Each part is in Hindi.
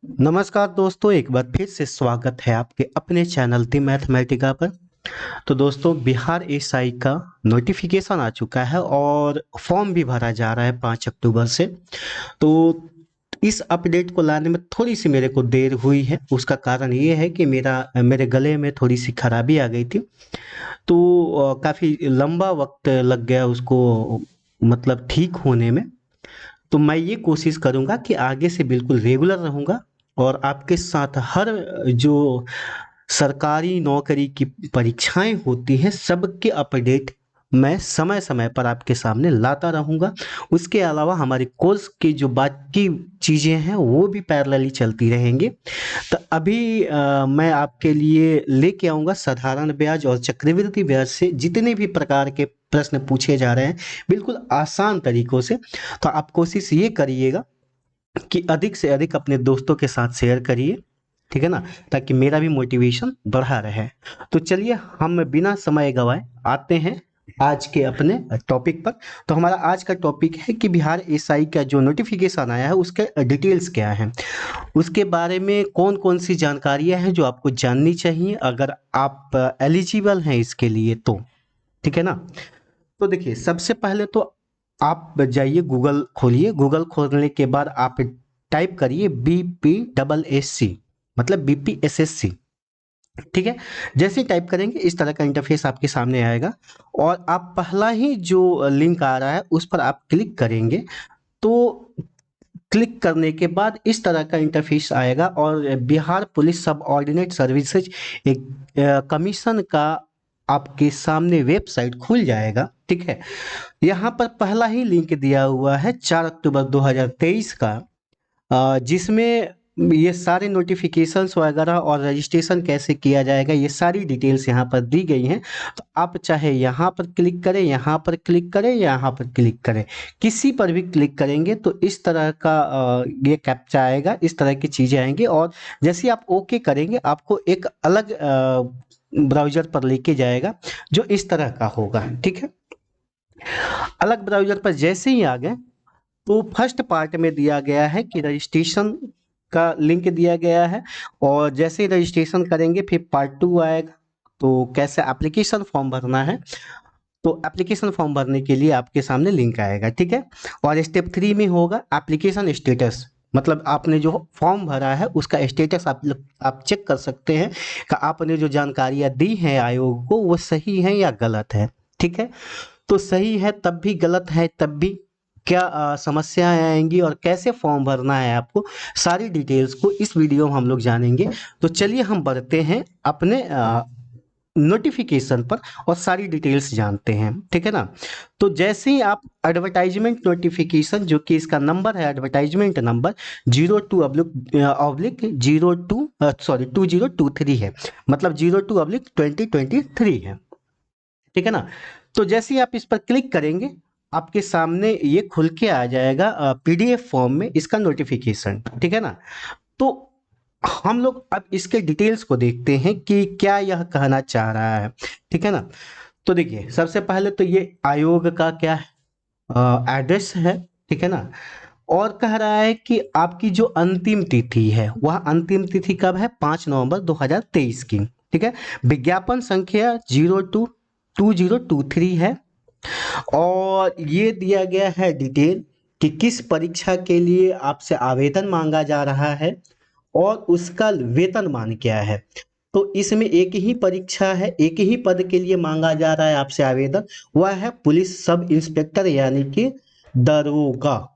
नमस्कार दोस्तों, एक बार फिर से स्वागत है आपके अपने चैनल दी मैथमेटिका पर। तो दोस्तों, बिहार एसआई का नोटिफिकेशन आ चुका है और फॉर्म भी भरा जा रहा है 5 अक्टूबर से। तो इस अपडेट को लाने में थोड़ी सी मेरे को देर हुई है। उसका कारण ये है कि मेरे गले में थोड़ी सी खराबी आ गई थी। तो काफ़ी लंबा वक्त लग गया उसको, मतलब ठीक होने में। तो मैं ये कोशिश करूँगा कि आगे से बिल्कुल रेगुलर रहूँगा और आपके साथ हर जो सरकारी नौकरी की परीक्षाएं होती हैं सबके अपडेट मैं समय समय पर आपके सामने लाता रहूँगा। उसके अलावा हमारे कोर्स की जो बाकी चीज़ें हैं वो भी पैरेलली चलती रहेंगी। तो अभी मैं आपके लिए लेके आऊँगा साधारण ब्याज और चक्रवृद्धि ब्याज से जितने भी प्रकार के प्रश्न पूछे जा रहे हैं, बिल्कुल आसान तरीकों से। तो आप कोशिश ये करिएगा कि अधिक से अधिक अपने दोस्तों के साथ शेयर करिए, ठीक है ना, ताकि मेरा भी मोटिवेशन बढ़ा रहे। तो चलिए हम बिना समय गवाए आते हैं आज के अपने टॉपिक पर। तो हमारा आज का टॉपिक है कि बिहार एसआई का जो नोटिफिकेशन आया है उसके डिटेल्स क्या हैं, उसके बारे में कौन कौन सी जानकारियां हैं जो आपको जाननी चाहिए अगर आप एलिजिबल हैं इसके लिए, तो ठीक है ना। तो देखिए, सबसे पहले तो आप जाइए, गूगल खोलिए। गूगल खोलने के बाद आप टाइप करिए BPSSC, मतलब BPSSC। ठीक है। जैसे ही टाइप करेंगे इस तरह का इंटरफेस आपके सामने आएगा और आप पहला ही जो लिंक आ रहा है उस पर आप क्लिक करेंगे। तो क्लिक करने के बाद इस तरह का इंटरफेस आएगा और बिहार पुलिस सब ऑर्डिनेट सर्विसेज एक कमीशन का आपके सामने वेबसाइट खुल जाएगा। ठीक है। यहाँ पर पहला ही लिंक दिया हुआ है 4 अक्टूबर 2023 का, जिसमें ये सारे नोटिफिकेशंस वगैरह और रजिस्ट्रेशन कैसे किया जाएगा ये सारी डिटेल्स यहाँ पर दी गई हैं। तो आप चाहे यहाँ पर क्लिक करें, यहाँ पर क्लिक करें, यहाँ पर क्लिक करें, किसी पर भी क्लिक करेंगे तो इस तरह का ये कैप्चा आएगा, इस तरह की चीज़ें आएंगी। और जैसे ही आप ओके करेंगे आपको एक अलग ब्राउज़र पर लेके जाएगा जो इस तरह का होगा। ठीक है। अलग ब्राउज़र पर जैसे ही आ गए तो फर्स्ट पार्ट में दिया गया है कि रजिस्ट्रेशन का लिंक दिया गया है और जैसे ही रजिस्ट्रेशन करेंगे फिर पार्ट 2 आएगा। तो कैसे एप्लीकेशन फॉर्म भरना है, तो एप्लीकेशन फॉर्म भरने के लिए आपके सामने लिंक आएगा। ठीक है। और स्टेप 3 में होगा एप्लीकेशन स्टेटस, मतलब आपने जो फॉर्म भरा है उसका स्टेटस आप चेक कर सकते हैं कि आपने जो जानकारियां दी हैं आयोग को वो सही है या गलत है। ठीक है। तो सही है तब भी, गलत है तब भी, क्या समस्याएं आएंगी और कैसे फॉर्म भरना है आपको, सारी डिटेल्स को इस वीडियो में हम लोग जानेंगे। तो चलिए हम बढ़ते हैं अपने नोटिफिकेशन पर और सारी डिटेल्स जानते हैं। ठीक है ना। तो जैसे ही आप एडवर्टाइजमेंट नोटिफिकेशन, जो कि इसका नंबर है एडवर्टाइजमेंट नंबर 2023 है, मतलब 2023 है। ठीक है ना। तो जैसे ही आप इस पर क्लिक करेंगे आपके सामने ये खुल के आ जाएगा PDF फॉर्म में इसका नोटिफिकेशन। ठीक है ना। तो हम लोग अब इसके डिटेल्स को देखते हैं कि क्या यह कहना चाह रहा है। ठीक है ना। तो देखिए, सबसे पहले तो ये आयोग का क्या है, एड्रेस है। ठीक है ना। और कह रहा है कि आपकी जो अंतिम तिथि है वह अंतिम तिथि कब है, 5 नवंबर 2023 की। ठीक है। विज्ञापन संख्या 022023 है और ये दिया गया है डिटेल कि किस परीक्षा के लिए आपसे आवेदन मांगा जा रहा है और उसका वेतनमान क्या है। तो इसमें एक ही परीक्षा है, एक ही पद के लिए मांगा जा रहा है आपसे आवेदन, वह है पुलिस सब इंस्पेक्टर यानी कि दरोगा।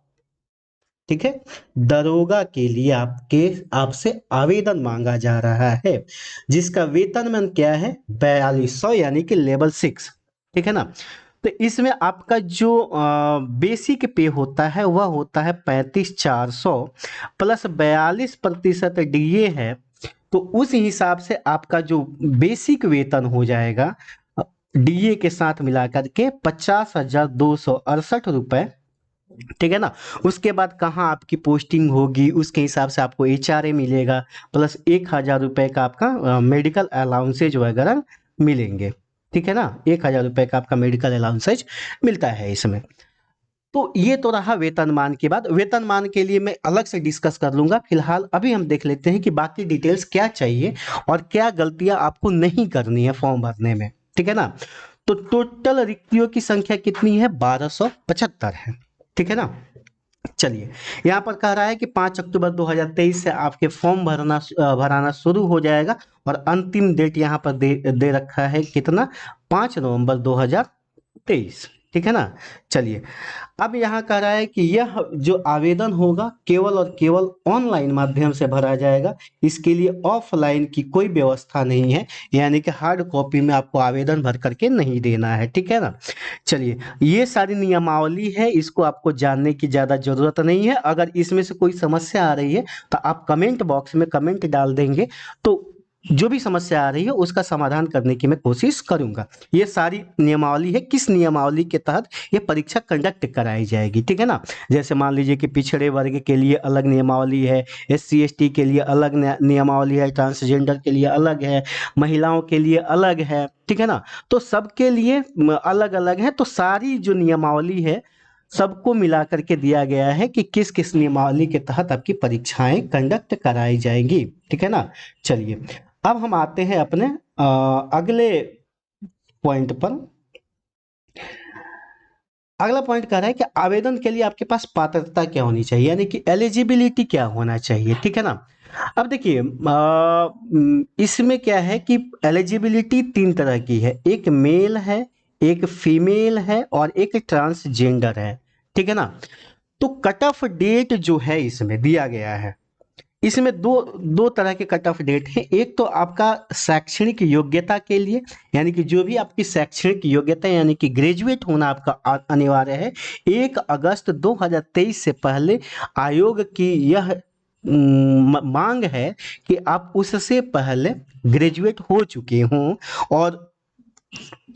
ठीक है। दरोगा के लिए आपसे आवेदन मांगा जा रहा है जिसका वेतनमान क्या है, 4200 यानी कि लेवल 6। ठीक है ना। तो इसमें आपका जो बेसिक पे होता है वह होता है 35,400 प्लस 42% DA है। तो उस हिसाब से आपका जो बेसिक वेतन हो जाएगा DA के साथ मिलाकर के 50,268 रुपए। ठीक है ना। उसके बाद कहाँ आपकी पोस्टिंग होगी उसके हिसाब से आपको HRA मिलेगा, प्लस 1,000 रुपए का आपका मेडिकल अलाउंसेज वगैरह मिलेंगे। ठीक है ना। 1,000 रुपए का आपका मेडिकल अलाउंसेज मिलता है इसमें। तो ये तो रहा वेतनमान के बाद। वेतनमान के लिए मैं अलग से डिस्कस कर लूंगा, फिलहाल अभी हम देख लेते हैं कि बाकी डिटेल्स क्या चाहिए और क्या गलतियां आपको नहीं करनी है फॉर्म भरने में, ठीक है ना। तो टोटल रिक्तियों की संख्या कितनी है, 1275 है, ठीक है ना। चलिए, यहाँ पर कह रहा है कि 5 अक्टूबर 2023 से आपके फॉर्म भराना शुरू हो जाएगा और अंतिम डेट यहाँ पर दे रखा है कितना, 5 नवंबर 2023, ठीक है ना। चलिए, अब यहाँ कह रहा है कि यह जो आवेदन होगा केवल और केवल ऑनलाइन माध्यम से भरा जाएगा, इसके लिए ऑफलाइन की कोई व्यवस्था नहीं है, यानी कि हार्ड कॉपी में आपको आवेदन भर करके नहीं देना है, ठीक है ना। चलिए, ये सारी नियमावली है, इसको आपको जानने की ज़्यादा ज़रूरत नहीं है। अगर इसमें से कोई समस्या आ रही है तो आप कमेंट बॉक्स में कमेंट डाल देंगे, तो जो भी समस्या आ रही है उसका समाधान करने की मैं कोशिश करूंगा। ये सारी नियमावली है, किस नियमावली के तहत ये परीक्षा कंडक्ट कराई जाएगी, ठीक है ना। जैसे मान लीजिए कि पिछड़े वर्ग के लिए अलग नियमावली है, SC ST के लिए अलग नियमावली है, ट्रांसजेंडर के लिए अलग है, महिलाओं के लिए अलग है, ठीक है ना। तो सबके लिए अलग अलग है, तो सारी जो नियमावली है सबको मिला करके दिया गया है कि किस किस नियमावली के तहत आपकी परीक्षाएं कंडक्ट कराई जाएंगी, ठीक है ना। चलिए, अब हम आते हैं अपने अगले पॉइंट पर। अगला पॉइंट कह रहा है कि आवेदन के लिए आपके पास पात्रता क्या होनी चाहिए, यानी कि एलिजिबिलिटी क्या होना चाहिए, ठीक है ना। अब देखिए, इसमें क्या है कि एलिजिबिलिटी 3 तरह की है, एक मेल है, एक फीमेल है और एक ट्रांसजेंडर है, ठीक है ना। तो कट ऑफ डेट जो है इसमें दिया गया है, इसमें दो दो तरह के कट ऑफ डेट है। एक तो आपका शैक्षणिक योग्यता के लिए, यानी कि जो भी आपकी शैक्षणिक योग्यता यानी कि ग्रेजुएट होना आपका अनिवार्य है। 1 अगस्त 2023 से पहले आयोग की यह मांग है कि आप उससे पहले ग्रेजुएट हो चुके हों। और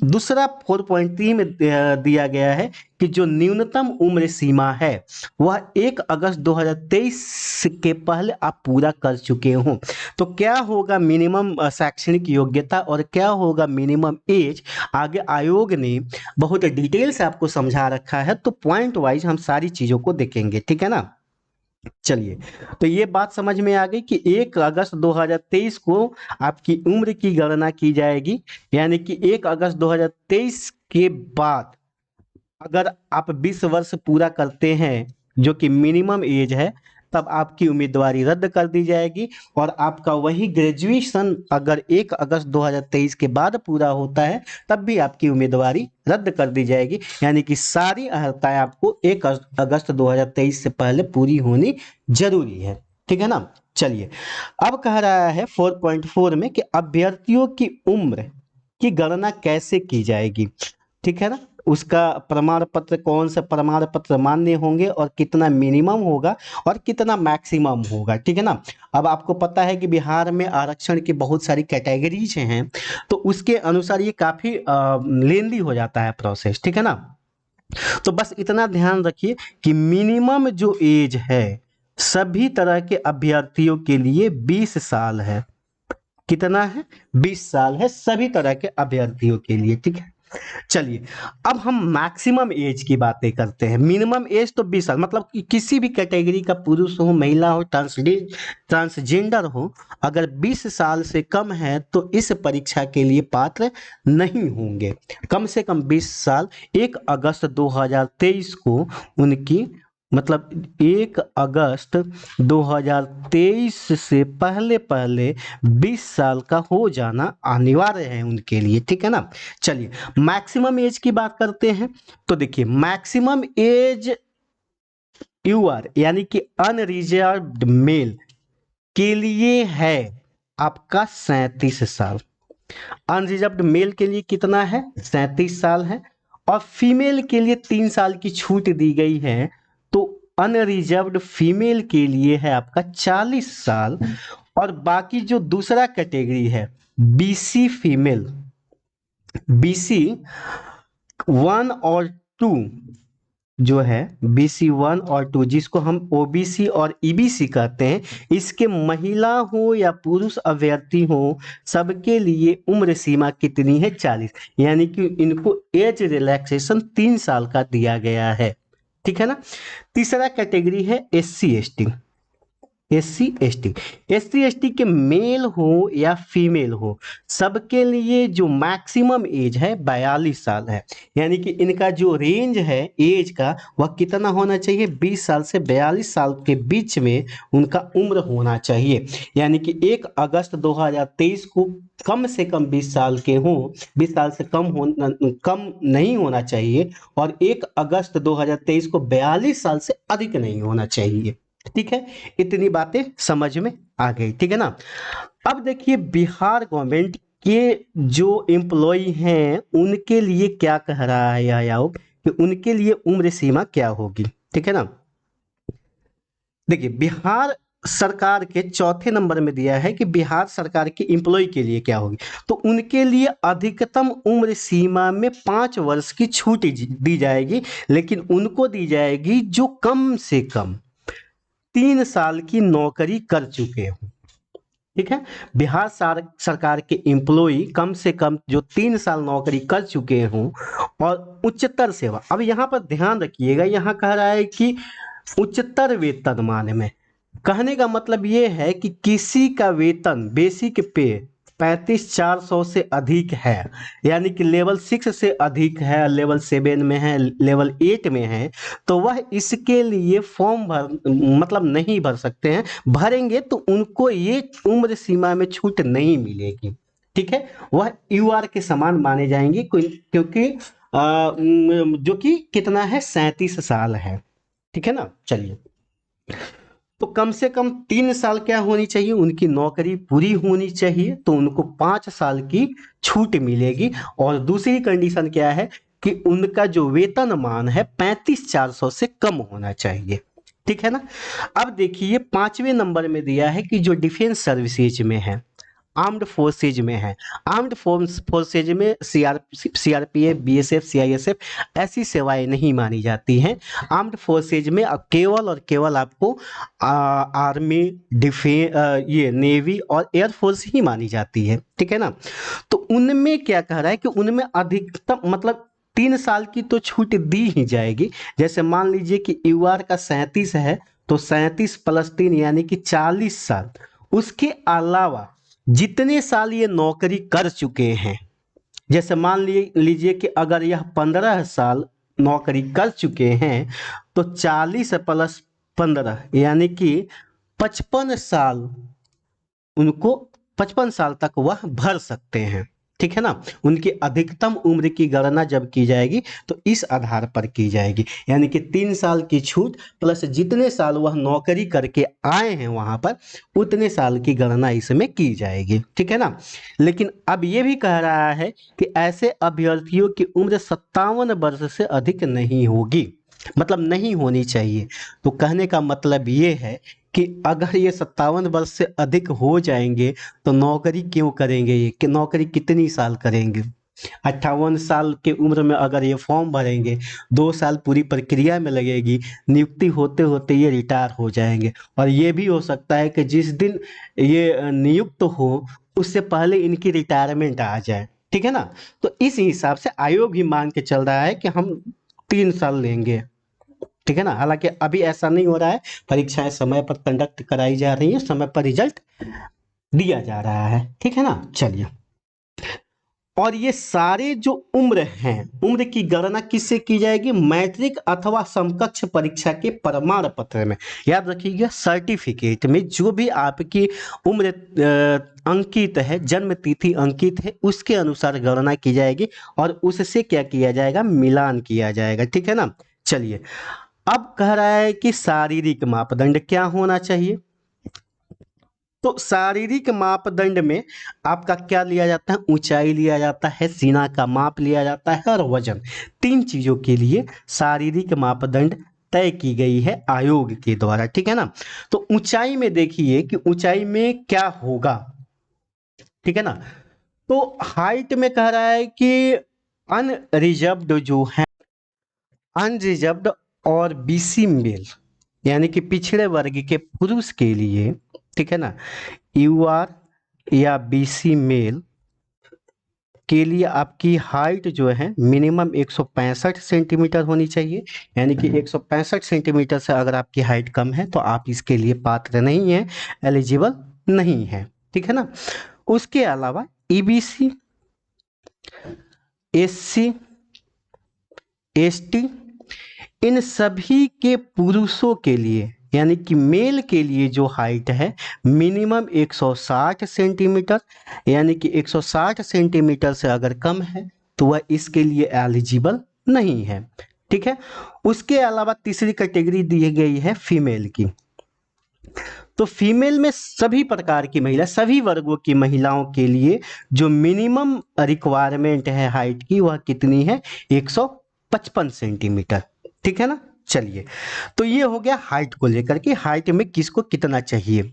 दूसरा 4.3 में दिया गया है कि जो न्यूनतम उम्र सीमा है वह 1 अगस्त 2023 के पहले आप पूरा कर चुके हों। तो क्या होगा मिनिमम शैक्षणिक योग्यता और क्या होगा मिनिमम एज, आगे आयोग ने बहुत डिटेल से आपको समझा रखा है, तो पॉइंट वाइज हम सारी चीजों को देखेंगे, ठीक है ना। चलिए, तो ये बात समझ में आ गई कि 1 अगस्त 2023 को आपकी उम्र की गणना की जाएगी, यानी कि 1 अगस्त 2023 के बाद अगर आप 20 वर्ष पूरा करते हैं जो कि मिनिमम एज है, तब आपकी उम्मीदवारी रद्द कर दी जाएगी और आपका वही ग्रेजुएशन अगर 1 अगस्त 2023 के बाद पूरा होता है तब भी आपकी उम्मीदवारी रद्द कर दी जाएगी, यानी कि सारी अर्हताएं आपको 1 अगस्त 2023 से पहले पूरी होनी जरूरी है, ठीक है ना। चलिए, अब कह रहा है 4.4 में कि अभ्यर्थियों की उम्र की गणना कैसे की जाएगी, ठीक है ना। उसका प्रमाण पत्र, कौन सा प्रमाण पत्र मान्य होंगे और कितना मिनिमम होगा और कितना मैक्सिमम होगा, ठीक है ना। अब आपको पता है कि बिहार में आरक्षण की बहुत सारी कैटेगरीज हैं, तो उसके अनुसार ये काफी लेंदी हो जाता है प्रोसेस, ठीक है ना। तो बस इतना ध्यान रखिए कि मिनिमम जो एज है सभी तरह के अभ्यर्थियों के लिए 20 साल है। कितना है, 20 साल है सभी तरह के अभ्यर्थियों के लिए, ठीक है। चलिए, अब हम मैक्सिमम एज की बातें करते हैं। मिनिमम एज तो 20 साल, मतलब कि किसी भी कैटेगरी का पुरुष हो, महिला हो, ट्रांसजेंडर हो, अगर 20 साल से कम है तो इस परीक्षा के लिए पात्र नहीं होंगे। कम से कम 20 साल। 1 अगस्त 2023 को उनकी, मतलब 1 अगस्त 2023 से पहले पहले 20 साल का हो जाना अनिवार्य है उनके लिए, ठीक है ना। चलिए, मैक्सिमम एज की बात करते हैं। तो देखिए, मैक्सिमम एज यूआर यानी कि अनरिजर्व्ड मेल के लिए है आपका 37 साल। अनरिजर्व्ड मेल के लिए कितना है, 37 साल है। और फीमेल के लिए 3 साल की छूट दी गई है, तो अनरिजर्व्ड फीमेल के लिए है आपका 40 साल। और बाकी जो दूसरा कैटेगरी है BC फीमेल, BC 1 और 2 जो है, BC 1 और 2 जिसको हम OBC और EBC कहते हैं, इसके महिला हो या पुरुष अभ्यर्थी हो सबके लिए उम्र सीमा कितनी है, 40, यानी कि इनको एज रिलैक्सेशन 3 साल का दिया गया है, ठीक है ना। तीसरा कैटेगरी है SC ST। S C S T के मेल हो या फीमेल हो, सबके लिए जो मैक्सिमम एज है 42 साल है। यानी कि इनका जो रेंज है एज का, वह कितना होना चाहिए, 20 साल से 42 साल के बीच में उनका उम्र होना चाहिए। यानी कि 1 अगस्त 2023 को कम से कम 20 साल के हों, 20 साल से कम नहीं होना चाहिए, और 1 अगस्त 2023 को 42 साल से अधिक नहीं होना चाहिए। ठीक है, इतनी बातें समझ में आ गई, ठीक है ना। अब देखिए बिहार गवर्नमेंट के जो एम्प्लॉय हैं उनके लिए क्या कह रहा है यह आयोग, कि उनके लिए उम्र सीमा क्या होगी, ठीक है ना। देखिए बिहार सरकार के चौथे नंबर में दिया है कि बिहार सरकार के एम्प्लॉय के लिए क्या होगी। तो उनके लिए अधिकतम उम्र सीमा में 5 वर्ष की छूट दी जाएगी, लेकिन उनको दी जाएगी जो कम से कम 3 साल की नौकरी कर चुके हो। ठीक है, बिहार सरकार के एम्प्लॉय कम से कम जो 3 साल नौकरी कर चुके हों, और उच्चतर सेवा। अब यहाँ पर ध्यान रखिएगा, यहाँ कह रहा है कि उच्चतर वेतनमान में, कहने का मतलब ये है कि किसी का वेतन बेसिक पे 35,400 से अधिक है, यानी कि लेवल 6 से अधिक है, लेवल 7 में है, लेवल 8 में है, तो वह इसके लिए फॉर्म मतलब नहीं भर सकते हैं। भरेंगे तो उनको ये उम्र सीमा में छूट नहीं मिलेगी। ठीक है, वह यूआर के समान माने जाएंगे, क्योंकि जो कि कितना है, 37 साल है। ठीक है ना, चलिए। तो कम से कम 3 साल क्या होनी चाहिए, उनकी नौकरी पूरी होनी चाहिए, तो उनको 5 साल की छूट मिलेगी। और दूसरी कंडीशन क्या है कि उनका जो वेतनमान है 35,400 से कम होना चाहिए। ठीक है ना। अब देखिए 5वें नंबर में दिया है कि जो डिफेंस सर्विसेज में है, आर्म्ड फोर्सेज में है। आर्म्ड फोर्सेज में सीआरपीएफ, बीएसएफ, सीआईएसएफ ऐसी सेवाएं नहीं मानी जाती हैं। आर्म्ड फोर्सेज में केवल और केवल आपको आर्मी, डिफेंस, ये नेवी और एयरफोर्स ही मानी जाती है। ठीक है ना। तो उनमें क्या कह रहा है कि उनमें अधिकतम मतलब 3 साल की तो छूट दी ही जाएगी। जैसे मान लीजिए कि यूआर का 37 है, तो 37+3 यानी कि 40 साल। उसके अलावा जितने साल ये नौकरी कर चुके हैं, जैसे मान लीजिए कि अगर यह 15 साल नौकरी कर चुके हैं, तो 40+15 यानी कि 55 साल, उनको 55 साल तक वह भर सकते हैं। ठीक है ना। उनकी अधिकतम उम्र की गणना जब की जाएगी तो इस आधार पर की जाएगी, यानी कि 3 साल की छूट प्लस जितने साल वह नौकरी करके आए हैं वहां पर, उतने साल की गणना इसमें की जाएगी। ठीक है ना। लेकिन अब ये भी कह रहा है कि ऐसे अभ्यर्थियों की उम्र 57 वर्ष से अधिक नहीं होगी, मतलब नहीं होनी चाहिए। तो कहने का मतलब ये है कि अगर ये 57 वर्ष से अधिक हो जाएंगे तो नौकरी क्यों करेंगे, ये कि नौकरी कितनी साल करेंगे। 58 साल के उम्र में अगर ये फॉर्म भरेंगे, 2 साल पूरी प्रक्रिया में लगेगी, नियुक्ति होते होते ये रिटायर हो जाएंगे। और ये भी हो सकता है कि जिस दिन ये नियुक्त हो उससे पहले इनकी रिटायरमेंट आ जाए। ठीक है ना। तो इस हिसाब से आयोग भी मान के चल रहा है कि हम 3 साल लेंगे। ठीक है ना। हालांकि अभी ऐसा नहीं हो रहा है, परीक्षाएं समय पर कंडक्ट कराई जा रही है, समय पर रिजल्ट दिया जा रहा है। ठीक है ना, चलिए। और ये सारे जो उम्र हैं, उम्र की गणना किससे की जाएगी, मैट्रिक अथवा समकक्ष परीक्षा के प्रमाण पत्र में। याद रखिएगा, सर्टिफिकेट में जो भी आपकी उम्र अंकित है, जन्म तिथि अंकित है, उसके अनुसार गणना की जाएगी और उससे क्या किया जाएगा, मिलान किया जाएगा। ठीक है ना। चलिए, अब कह रहा है कि शारीरिक मापदंड क्या होना चाहिए। तो शारीरिक मापदंड में आपका क्या लिया जाता है, ऊंचाई लिया जाता है, सीना का माप लिया जाता है और वजन। 3 चीजों के लिए शारीरिक मापदंड तय की गई है आयोग के द्वारा। ठीक है ना। तो ऊंचाई में देखिए कि ऊंचाई में क्या होगा। ठीक है ना। तो हाइट में कह रहा है कि अनरिजर्व्ड जो है, अनरिजर्व्ड और बीसी मेल, यानी कि पिछड़े वर्ग के पुरुष के लिए, ठीक है ना, यूआर या बीसी मेल के लिए आपकी हाइट जो है मिनिमम 165 सेंटीमीटर होनी चाहिए, यानी कि 165 सेंटीमीटर से अगर आपकी हाइट कम है तो आप इसके लिए पात्र नहीं हैं, एलिजिबल नहीं है, ठीक है ना। उसके अलावा ईबीसी, एससी, एसटी, इन सभी के पुरुषों के लिए यानी कि मेल के लिए जो हाइट है मिनिमम 160 सेंटीमीटर, यानी कि 160 सेंटीमीटर से अगर कम है तो वह इसके लिए एलिजिबल नहीं है, ठीक है। उसके अलावा तीसरी कैटेगरी दी गई है फीमेल की। तो फीमेल में सभी प्रकार की महिला, सभी वर्गों की महिलाओं के लिए जो मिनिमम रिक्वायरमेंट है हाइट की वह कितनी है, 155 सेंटीमीटर, ठीक है ना। चलिए, तो ये हो गया हाइट को लेकर के, हाइट में किसको कितना चाहिए।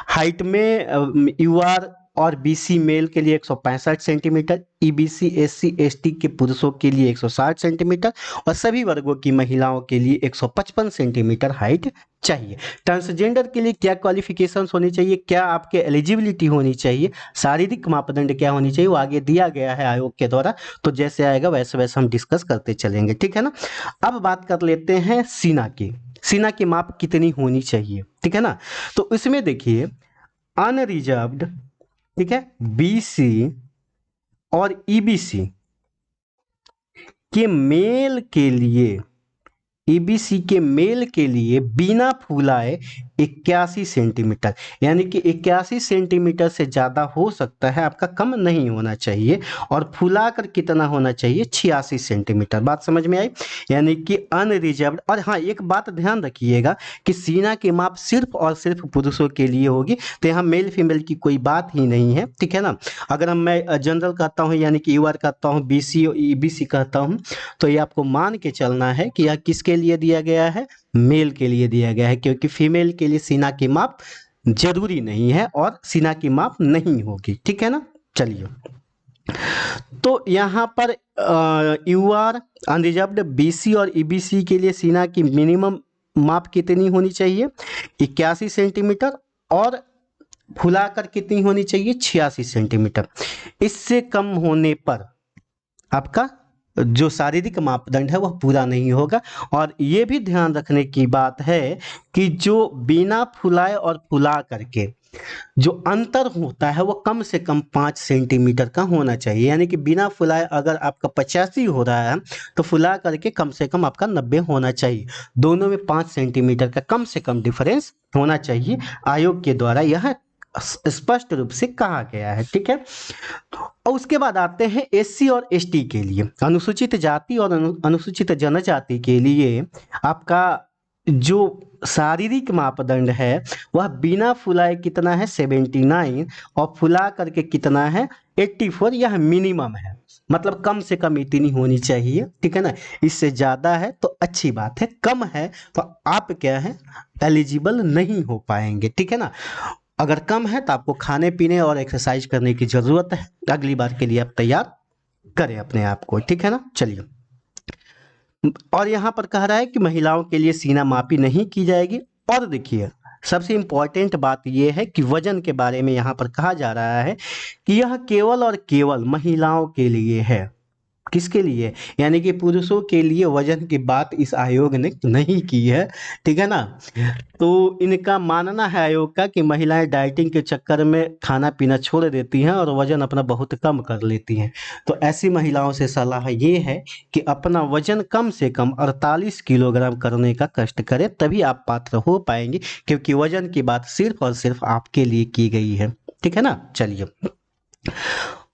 हाइट में यूआर और बीसी मेल के लिए 165 सेंटीमीटर, ईबीसी एससी एसटी के पुरुषों के लिए 160 सेंटीमीटर और सभी वर्गों की महिलाओं के लिए 155 सेंटीमीटर हाइट चाहिए। ट्रांसजेंडर के लिए क्या क्वालिफिकेशंस होनी चाहिए, क्या आपके एलिजिबिलिटी होनी चाहिए, शारीरिक मापदंड क्या होनी चाहिए, वो आगे दिया गया है आयोग के द्वारा, तो जैसे आएगा वैसे वैसे हम डिस्कस करते चलेंगे, ठीक है ना। अब बात कर लेते हैं सीना की। सीना की माप कितनी होनी चाहिए, ठीक है ना। तो इसमें देखिए अनरिजर्व्ड, ठीक है, बीसी और ईबीसी के मेल के लिए, ईबीसी के मेल के लिए बिना फुलाए 81 सेंटीमीटर, यानी कि 81 सेंटीमीटर से ज़्यादा हो सकता है आपका, कम नहीं होना चाहिए। और फुलाकर कितना होना चाहिए, 86 सेंटीमीटर। बात समझ में आई, यानी कि अनरिजर्व्ड। और हाँ, एक बात ध्यान रखिएगा कि सीना की माप सिर्फ और सिर्फ पुरुषों के लिए होगी, तो यहाँ मेल फीमेल की कोई बात ही नहीं है, ठीक है ना। अगर मैं जनरल कहता हूँ यानी कि यूआर कहता हूँ, बीसी और ईबीसी कहता हूँ, तो ये आपको मान के चलना है कि यह किसके लिए दिया गया है, मेल के लिए दिया गया है, क्योंकि फीमेल के लिए सीना की माप जरूरी नहीं है और सीना की माप नहीं होगी, ठीक है ना। चलिए, तो यहाँ पर यूआर अनरिजर्व्ड बीसी और ईबीसी के लिए सीना की मिनिमम माप कितनी होनी चाहिए, 81 सेंटीमीटर, और फुलाकर कितनी होनी चाहिए, 86 सेंटीमीटर। इससे कम होने पर आपका जो शारीरिक मापदंड है वह पूरा नहीं होगा। और ये भी ध्यान रखने की बात है कि जो बिना फुलाए और फुला करके जो अंतर होता है वो कम से कम 5 सेंटीमीटर का होना चाहिए, यानी कि बिना फुलाए अगर आपका 85 हो रहा है तो फुला करके कम से कम आपका 90 होना चाहिए। दोनों में 5 सेंटीमीटर का कम से कम डिफरेंस होना चाहिए, आयोग के द्वारा यह स्पष्ट रूप से कहा गया है, ठीक है। और उसके बाद आते हैं एससी और एसटी के लिए, अनुसूचित जाति और अनुसूचित जनजाति के लिए आपका जो शारीरिक मापदंड है वह बिना फुलाए कितना है, 79, और फुला करके कितना है, 84। यह मिनिमम है, मतलब कम से कम इतनी होनी चाहिए, ठीक है ना। इससे ज़्यादा है तो अच्छी बात है, कम है तो आप क्या है, एलिजिबल नहीं हो पाएंगे, ठीक है ना। अगर कम है तो आपको खाने पीने और एक्सरसाइज करने की ज़रूरत है, अगली बार के लिए आप तैयार करें अपने आप को, ठीक है ना। चलिए, और यहाँ पर कह रहा है कि महिलाओं के लिए सीना मापी नहीं की जाएगी। और देखिए सबसे इंपॉर्टेंट बात यह है कि वजन के बारे में यहाँ पर कहा जा रहा है कि यह केवल और केवल महिलाओं के लिए है। किसके लिए, यानी कि पुरुषों के लिए वजन की बात इस आयोग ने नहीं की है, ठीक है ना। तो इनका मानना है आयोग का कि महिलाएं डाइटिंग के चक्कर में खाना पीना छोड़ देती हैं और वजन अपना बहुत कम कर लेती हैं। तो ऐसी महिलाओं से सलाह ये है कि अपना वजन कम से कम 48 किलोग्राम करने का कष्ट करें, तभी आप पात्र हो पाएंगे, क्योंकि वजन की बात सिर्फ और सिर्फ आपके लिए की गई है, ठीक है ना। चलिए,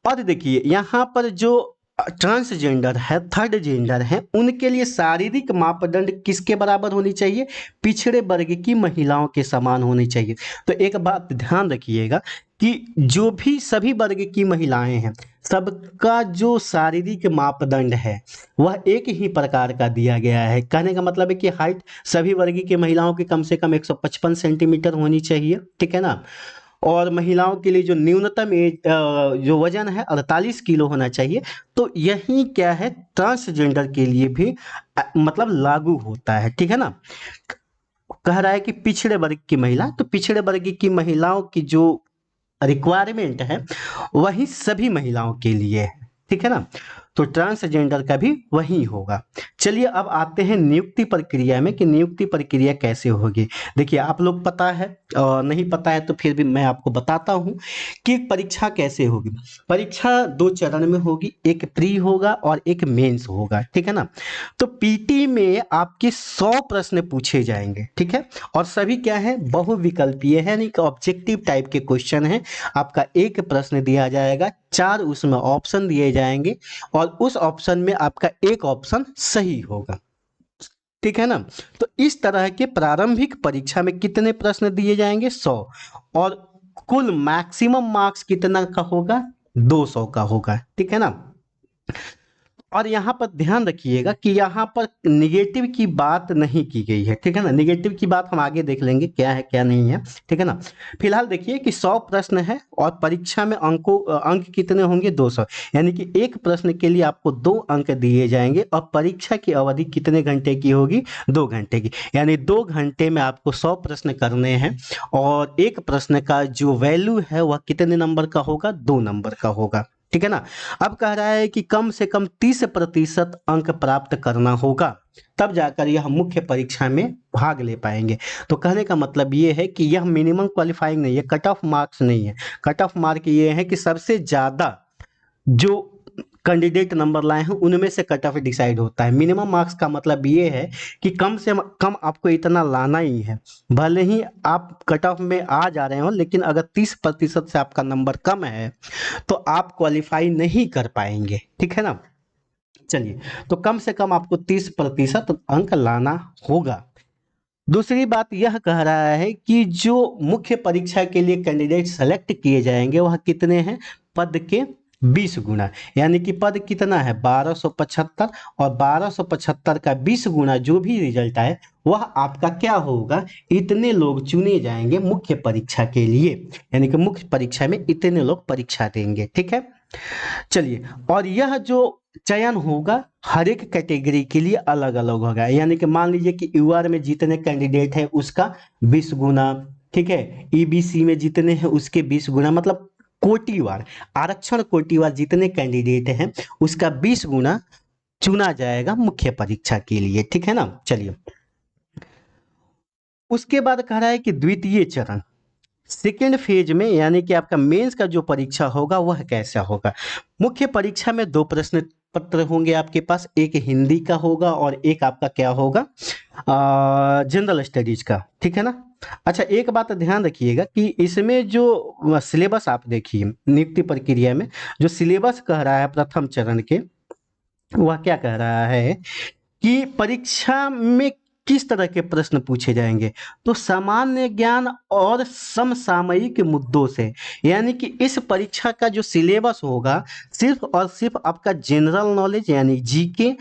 और देखिए यहाँ पर जो ट्रांसजेंडर है, थर्ड जेंडर है, उनके लिए शारीरिक मापदंड किसके बराबर होनी चाहिए, पिछड़े वर्ग की महिलाओं के समान होनी चाहिए। तो एक बात ध्यान रखिएगा कि जो भी सभी वर्ग की महिलाएं हैं सबका जो शारीरिक मापदंड है वह एक ही प्रकार का दिया गया है। कहने का मतलब है कि हाइट सभी वर्ग की महिलाओं की कम से कम 155 सेंटीमीटर होनी चाहिए, ठीक है ना। और महिलाओं के लिए जो न्यूनतम एज जो वजन है 48 किलो होना चाहिए। तो यही क्या है, ट्रांसजेंडर के लिए भी मतलब लागू होता है, ठीक है ना। कह रहा है कि पिछड़े वर्ग की महिला, तो पिछड़े वर्ग की महिलाओं की जो रिक्वायरमेंट है वही सभी महिलाओं के लिए है, ठीक है ना। तो ट्रांसजेंडर का भी वही होगा। चलिए अब आते हैं नियुक्ति प्रक्रिया में कि नियुक्ति प्रक्रिया कैसे होगी। देखिए आप लोग पता है और नहीं पता है तो फिर भी मैं आपको बताता हूँ कि परीक्षा कैसे होगी। परीक्षा दो चरण में होगी, एक प्री होगा और एक मेंस होगा, ठीक है ना। तो पीटी में आपके 100 प्रश्न पूछे जाएंगे, ठीक है। और सभी क्या है, बहुविकल्पीय है, यानी कि ऑब्जेक्टिव टाइप के क्वेश्चन है। आपका एक प्रश्न दिया जाएगा, 4 उसमें ऑप्शन दिए जाएंगे और उस ऑप्शन में आपका एक ऑप्शन सही होगा, ठीक है ना। तो इस तरह के प्रारंभिक परीक्षा में कितने प्रश्न दिए जाएंगे, 100। और कुल मैक्सिमम मार्क्स कितना का होगा, 200 का होगा, ठीक है ना। और यहाँ पर ध्यान रखिएगा कि यहाँ पर निगेटिव की बात नहीं की गई है, ठीक है ना। निगेटिव की बात हम आगे देख लेंगे क्या है क्या नहीं है, ठीक है ना। फिलहाल देखिए कि 100 प्रश्न है और परीक्षा में अंक कितने होंगे, 200। यानी कि एक प्रश्न के लिए आपको 2 अंक दिए जाएंगे और परीक्षा की अवधि कितने घंटे की होगी, 2 घंटे की। यानी 2 घंटे में आपको 100 प्रश्न करने हैं और एक प्रश्न का जो वैल्यू है वह कितने नंबर का होगा, 2 नंबर का होगा, ठीक है ना। अब कह रहा है कि कम से कम 30% अंक प्राप्त करना होगा, तब जाकर यह मुख्य परीक्षा में भाग ले पाएंगे। तो कहने का मतलब ये है कि यह मिनिमम क्वालिफाइंग नहीं है, कट ऑफ मार्क्स नहीं है। कट ऑफ मार्क ये है कि सबसे ज्यादा जो कैंडिडेट नंबर लाए हैं उनमें से कट ऑफ डिसाइड होता है। मिनिमम मार्क्स का मतलब ये है कि कम से कम आपको इतना लाना ही है। भले ही आप कट ऑफ में आ जा रहे हो, लेकिन अगर 30% से आपका नंबर कम है तो आप क्वालिफाई नहीं कर पाएंगे, ठीक है ना। चलिए, तो कम से कम आपको 30% अंक लाना होगा। दूसरी बात यह कह रहा है कि जो मुख्य परीक्षा के लिए कैंडिडेट सेलेक्ट किए जाएंगे वह कितने हैं, पद के 20 गुना। यानी कि पद कितना है, 1275, और 1275 का 20 गुना जो भी रिजल्ट आए वह आपका क्या होगा, इतने लोग चुने जाएंगे मुख्य परीक्षा के लिए। यानी कि मुख्य परीक्षा में इतने लोग परीक्षा देंगे, ठीक है। चलिए, और यह जो चयन होगा हर एक कैटेगरी के लिए अलग अलग होगा। यानी कि मान लीजिए कि यूआर में जितने कैंडिडेट है उसका 20 गुना, ठीक है। ईबीसी में जितने हैं उसके 20 गुना, मतलब कोटिवार, आरक्षण कोटिवार जितने कैंडिडेट हैं उसका 20 गुना चुना जाएगा मुख्य परीक्षा के लिए, ठीक है ना। चलिए, उसके बाद कह रहा है कि द्वितीय चरण, सेकेंड फेज में, यानी कि आपका मेंस का जो परीक्षा होगा वह कैसा होगा। मुख्य परीक्षा में 2 प्रश्न पत्र होंगे आपके पास, एक हिंदी का होगा और एक आपका क्या होगा, जनरल स्टडीज का, ठीक है ना। अच्छा, एक बात ध्यान रखिएगा कि इसमें जो सिलेबस आप देखिए नियुक्ति प्रक्रिया में जो सिलेबस कह रहा है प्रथम चरण के, वह क्या कह रहा है कि परीक्षा में किस तरह के प्रश्न पूछे जाएंगे, तो सामान्य ज्ञान और समसामयिक मुद्दों से। यानी कि इस परीक्षा का जो सिलेबस होगा सिर्फ और सिर्फ आपका जनरल नॉलेज यानी जीके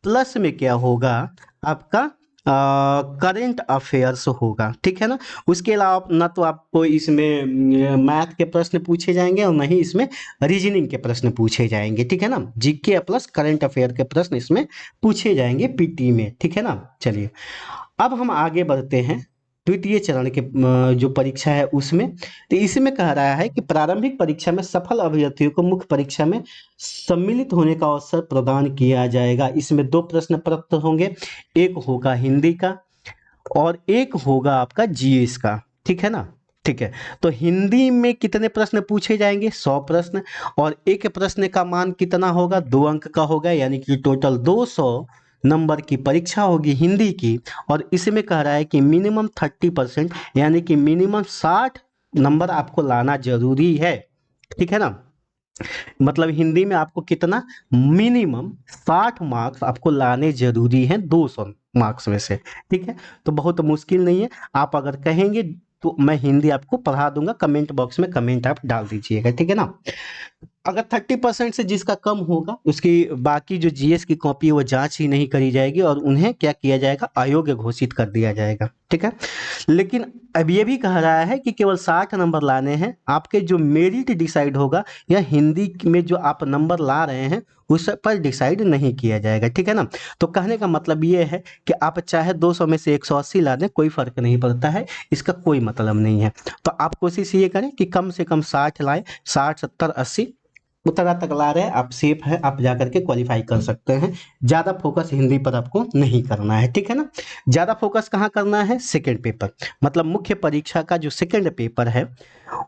प्लस में क्या होगा, आपका करंट अफेयर्स होगा, ठीक है ना। उसके अलावा ना तो आपको इसमें मैथ के प्रश्न पूछे जाएंगे और ना ही इसमें रीजनिंग के प्रश्न पूछे जाएंगे, ठीक है ना। जीके प्लस करंट अफेयर के प्रश्न इसमें पूछे जाएंगे पीटी में, ठीक है ना। चलिए, अब हम आगे बढ़ते हैं द्वितीय चरण के जो परीक्षा है उसमें। तो इसमें कह रहा है कि प्रारंभिक परीक्षा में सफल अभ्यर्थियों को मुख्य परीक्षा में सम्मिलित होने का अवसर प्रदान किया जाएगा। इसमें 2 प्रश्न पत्र होंगे, एक होगा हिंदी का और एक होगा आपका जीएस का, ठीक है ना। ठीक है, तो हिंदी में कितने प्रश्न पूछे जाएंगे, 100 प्रश्न, और एक प्रश्न का मान कितना होगा, 2 अंक का होगा। यानी कि टोटल 200 नंबर की परीक्षा होगी हिंदी की। और इसमें कह रहा है कि मिनिमम 30%, यानी कि मिनिमम 60 नंबर आपको लाना जरूरी है, ठीक है ना। मतलब हिंदी में आपको कितना, मिनिमम 60 मार्क्स आपको लाने जरूरी हैं 200 मार्क्स में से, ठीक है। तो बहुत मुश्किल नहीं है, आप अगर कहेंगे तो मैं हिंदी आपको पढ़ा दूंगा। कमेंट बॉक्स में कमेंट आप डाल दीजिएगा, ठीक है ना। अगर 30% से जिसका कम होगा उसकी बाकी जो जीएस की कॉपी है वो जांच ही नहीं करी जाएगी और उन्हें क्या किया जाएगा, अयोग्य घोषित कर दिया जाएगा, ठीक है। लेकिन अब ये भी कह रहा है कि केवल 60 नंबर लाने हैं, आपके जो मेरिट डिसाइड होगा या हिंदी में जो आप नंबर ला रहे हैं उस पर डिसाइड नहीं किया जाएगा, ठीक है ना। तो कहने का मतलब ये है कि आप चाहे 200 में से 180 ला दें, कोई फर्क नहीं पड़ता है, इसका कोई मतलब नहीं है। तो आप कोशिश ये करें कि कम से कम 60 लाएं, 60 70 80, उतरा तक ला रहे हैं, आप सेफ है, आप जाकर के क्वालिफाई कर सकते हैं। ज्यादा फोकस हिंदी पर आपको नहीं करना है, ठीक है ना। ज्यादा फोकस कहाँ करना है, सेकंड पेपर, मतलब मुख्य परीक्षा का जो सेकंड पेपर है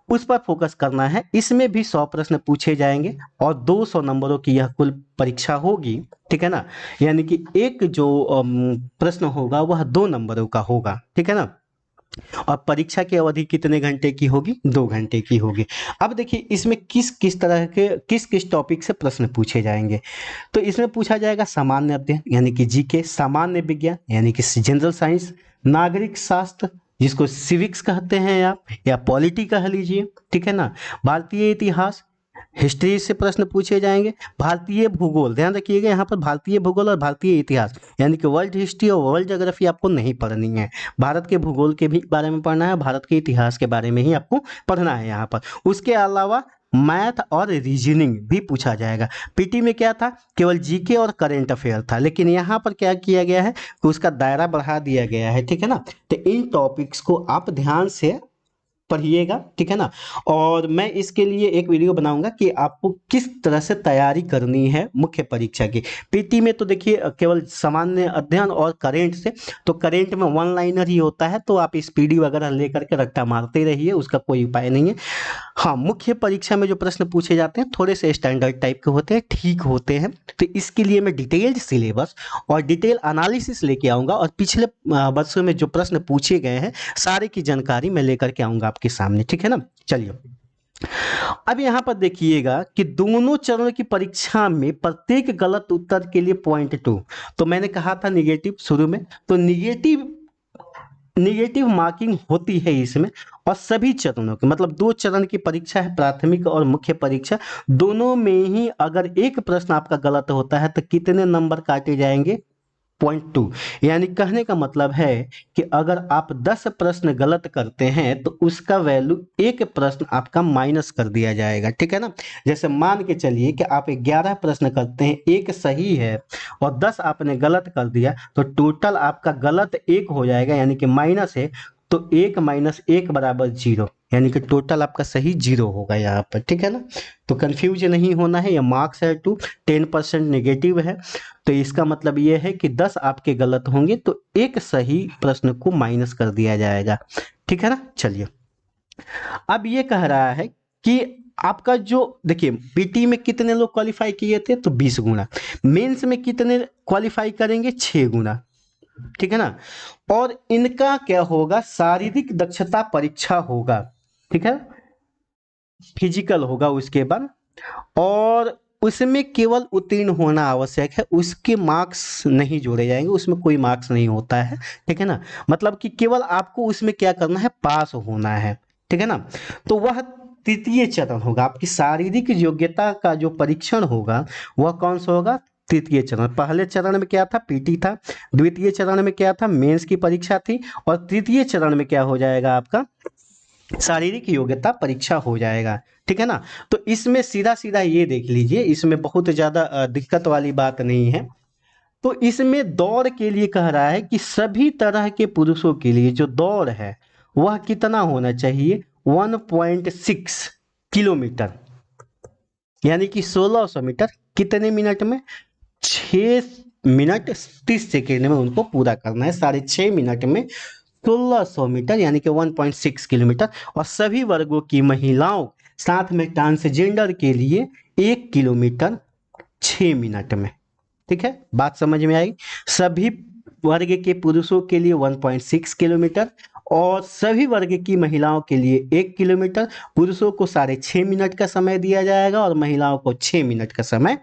उस पर फोकस करना है। इसमें भी 100 प्रश्न पूछे जाएंगे और 200 नंबरों की यह कुल परीक्षा होगी, ठीक है ना। यानी कि एक जो प्रश्न होगा वह 2 नंबरों का होगा, ठीक है ना। और परीक्षा की अवधि कितने घंटे की होगी, 2 घंटे की होगी। अब देखिए इसमें किस किस तरह के किस किस टॉपिक से प्रश्न पूछे जाएंगे। तो इसमें पूछा जाएगा सामान्य अध्ययन यानी कि जीके, सामान्य विज्ञान यानी कि जनरल साइंस, नागरिक शास्त्र जिसको सिविक्स कहते हैं आप, या पॉलिटी कह लीजिए, ठीक है ना। भारतीय इतिहास, हिस्ट्री से प्रश्न पूछे जाएंगे। भारतीय भूगोल, ध्यान रखिएगा यहाँ पर भारतीय भूगोल और भारतीय इतिहास, यानी कि वर्ल्ड हिस्ट्री और वर्ल्ड ज्योग्राफी आपको नहीं पढ़नी है। भारत के भूगोल के भी बारे में पढ़ना है, भारत के इतिहास के बारे में ही आपको पढ़ना है यहाँ पर। उसके अलावा मैथ और रीजनिंग भी पूछा जाएगा। पीटी में क्या था, केवल जीके और करंट अफेयर था, लेकिन यहाँ पर क्या किया गया है कि उसका दायरा बढ़ा दिया गया है, ठीक है ना। तो इन टॉपिक्स को आप ध्यान से पढ़िएगा, ठीक है ना। और मैं इसके लिए एक वीडियो बनाऊंगा कि आपको किस तरह से तैयारी करनी है मुख्य परीक्षा की। पीटी में तो देखिए केवल सामान्य अध्ययन और करेंट से, तो करेंट में वन लाइनर ही होता है, तो आप स्पीडी वगैरह लेकर के रट्टा मारते रहिए, उसका कोई उपाय नहीं है। हाँ, मुख्य परीक्षा में जो प्रश्न पूछे जाते हैं थोड़े से स्टैंडर्ड टाइप के होते हैं, ठीक होते हैं। तो इसके लिए मैं डिटेल्ड सिलेबस और डिटेल एनालिसिस लेके आऊंगा और पिछले वर्षों में जो प्रश्न पूछे गए हैं सारे की जानकारी मैं लेकर के आऊंगा आपके सामने, ठीक है ना। चलिए अब यहाँ पर देखिएगा कि दोनों चरणों की परीक्षा में प्रत्येक गलत उत्तर के लिए .2, तो मैंने कहा था निगेटिव शुरू में, तो निगेटिव निगेटिव मार्किंग होती है इसमें। और सभी चरणों के मतलब 2 चरण की परीक्षा है, प्राथमिक और मुख्य परीक्षा, दोनों में ही अगर एक प्रश्न आपका गलत होता है तो कितने नंबर काटे जाएंगे, .2। यानी कहने का मतलब है कि अगर आप 10 प्रश्न गलत करते हैं तो उसका वैल्यू एक प्रश्न आपका माइनस कर दिया जाएगा, ठीक है ना। जैसे मान के चलिए कि आप 11 प्रश्न करते हैं, एक सही है और 10 आपने गलत कर दिया, तो टोटल आपका गलत एक हो जाएगा, यानी कि माइनस है, तो 1 - 1 बराबर 0, यानी कि टोटल आपका सही 0 होगा यहाँ पर, ठीक है ना। तो कंफ्यूज नहीं होना है, ये मार्क्स है 2, 10% नेगेटिव है, तो इसका मतलब ये है कि 10 आपके गलत होंगे तो एक सही प्रश्न को माइनस कर दिया जाएगा, ठीक है ना। चलिए अब ये कह रहा है कि आपका जो देखिए पीटी में कितने लोग क्वालिफाई किए थे, तो 20 गुना। मेंस में कितने क्वालिफाई करेंगे, 6 गुना, ठीक है ना। और इनका क्या होगा, शारीरिक दक्षता परीक्षा होगा, ठीक है, फिजिकल होगा उसके बाद, और उसमें केवल उत्तीर्ण होना आवश्यक है, उसके मार्क्स नहीं जोड़े जाएंगे, उसमें कोई मार्क्स नहीं होता है, ठीक है ना। मतलब कि केवल आपको उसमें क्या करना है, पास होना है, ठीक है ना। तो वह तृतीय चरण होगा, आपकी शारीरिक योग्यता का जो परीक्षण होगा वह कौन सा होगा, तृतीय चरण। पहले चरण में क्या था, पीटी था, द्वितीय चरण में क्या था, मेंस की परीक्षा थी, और तृतीय चरण में क्या हो जाएगा, आपका शारीरिक योग्यता परीक्षा हो जाएगा, ठीक है ना। तो इसमें सीधा सीधा ये देख लीजिए, इसमें बहुत ज्यादा दिक्कत वाली बात नहीं है। तो इसमें दौड़ के लिए कह रहा है कि सभी तरह के पुरुषों के लिए जो दौड़ है वह कितना होना चाहिए, 1.6 किलोमीटर, यानी कि 1600 मीटर, कितने मिनट में, 6 मिनट 30 सेकेंड में उनको पूरा करना है, 6.5 मिनट में 1600 मीटर, यानी कि 1.6 किलोमीटर। और सभी वर्गों की महिलाओं साथ में ट्रांसजेंडर के लिए 1 किलोमीटर 6 मिनट में, ठीक है, बात समझ में आई। सभी वर्ग के पुरुषों के लिए 1.6 किलोमीटर और सभी वर्ग की महिलाओं के लिए 1 किलोमीटर। पुरुषों को 6.5 मिनट का समय दिया जाएगा और महिलाओं को 6 मिनट का समय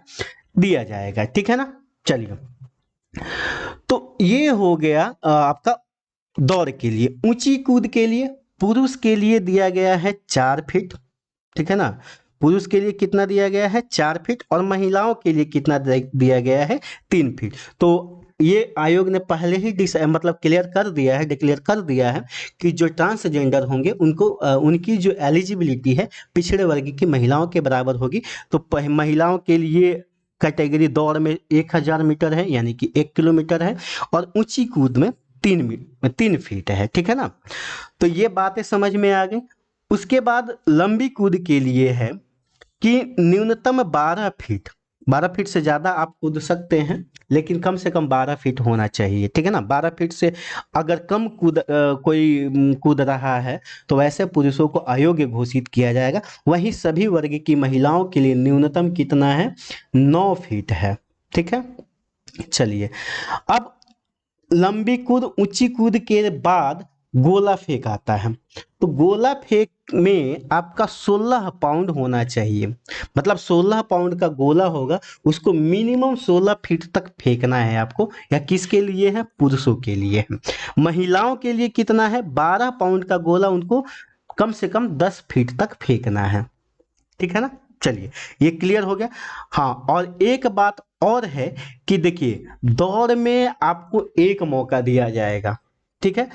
दिया जाएगा, ठीक है ना। चलिए तो ये हो गया आपका दौड़ के लिए। ऊंची कूद के लिए पुरुष के लिए दिया गया है 4 फीट, ठीक है ना। पुरुष के लिए कितना दिया गया है, 4 फीट, और महिलाओं के लिए कितना दिया गया है, 3 फीट। तो ये आयोग ने पहले ही मतलब क्लियर कर दिया है, डिक्लेयर कर दिया है कि जो ट्रांसजेंडर होंगे उनको उनकी जो एलिजिबिलिटी है पिछड़े वर्ग की महिलाओं के बराबर होगी। तो महिलाओं के लिए कैटेगरी दौड़ में 1000 मीटर है, यानी कि 1 किलोमीटर है, और ऊंची कूद में 3 फीट है, ठीक है ना। तो ये बातें समझ में आ गई। उसके बाद लंबी कूद के लिए है कि न्यूनतम 12 फीट, 12 फीट से ज़्यादा आप कूद सकते हैं, लेकिन कम से कम 12 फीट होना चाहिए, ठीक है ना। 12 फीट से अगर कम कोई कूद रहा है तो वैसे पुरुषों को अयोग्य घोषित किया जाएगा। वहीं सभी वर्ग की महिलाओं के लिए न्यूनतम कितना है, 9 फीट है, ठीक है। चलिए, अब लंबी कूद, ऊंची कूद के बाद गोला फेंक आता है। तो गोला फेंक में आपका 16 पाउंड होना चाहिए, मतलब 16 पाउंड का गोला होगा, उसको मिनिमम 16 फीट तक फेंकना है आपको। या किसके लिए है, पुरुषों के लिए है। महिलाओं के लिए कितना है, 12 पाउंड का गोला उनको कम से कम 10 फीट तक फेंकना है, ठीक है ना। चलिए, ये क्लियर हो गया। हाँ, और एक बात और है कि देखिए, दौड़ में आपको एक मौका दिया जाएगा, ठीक है।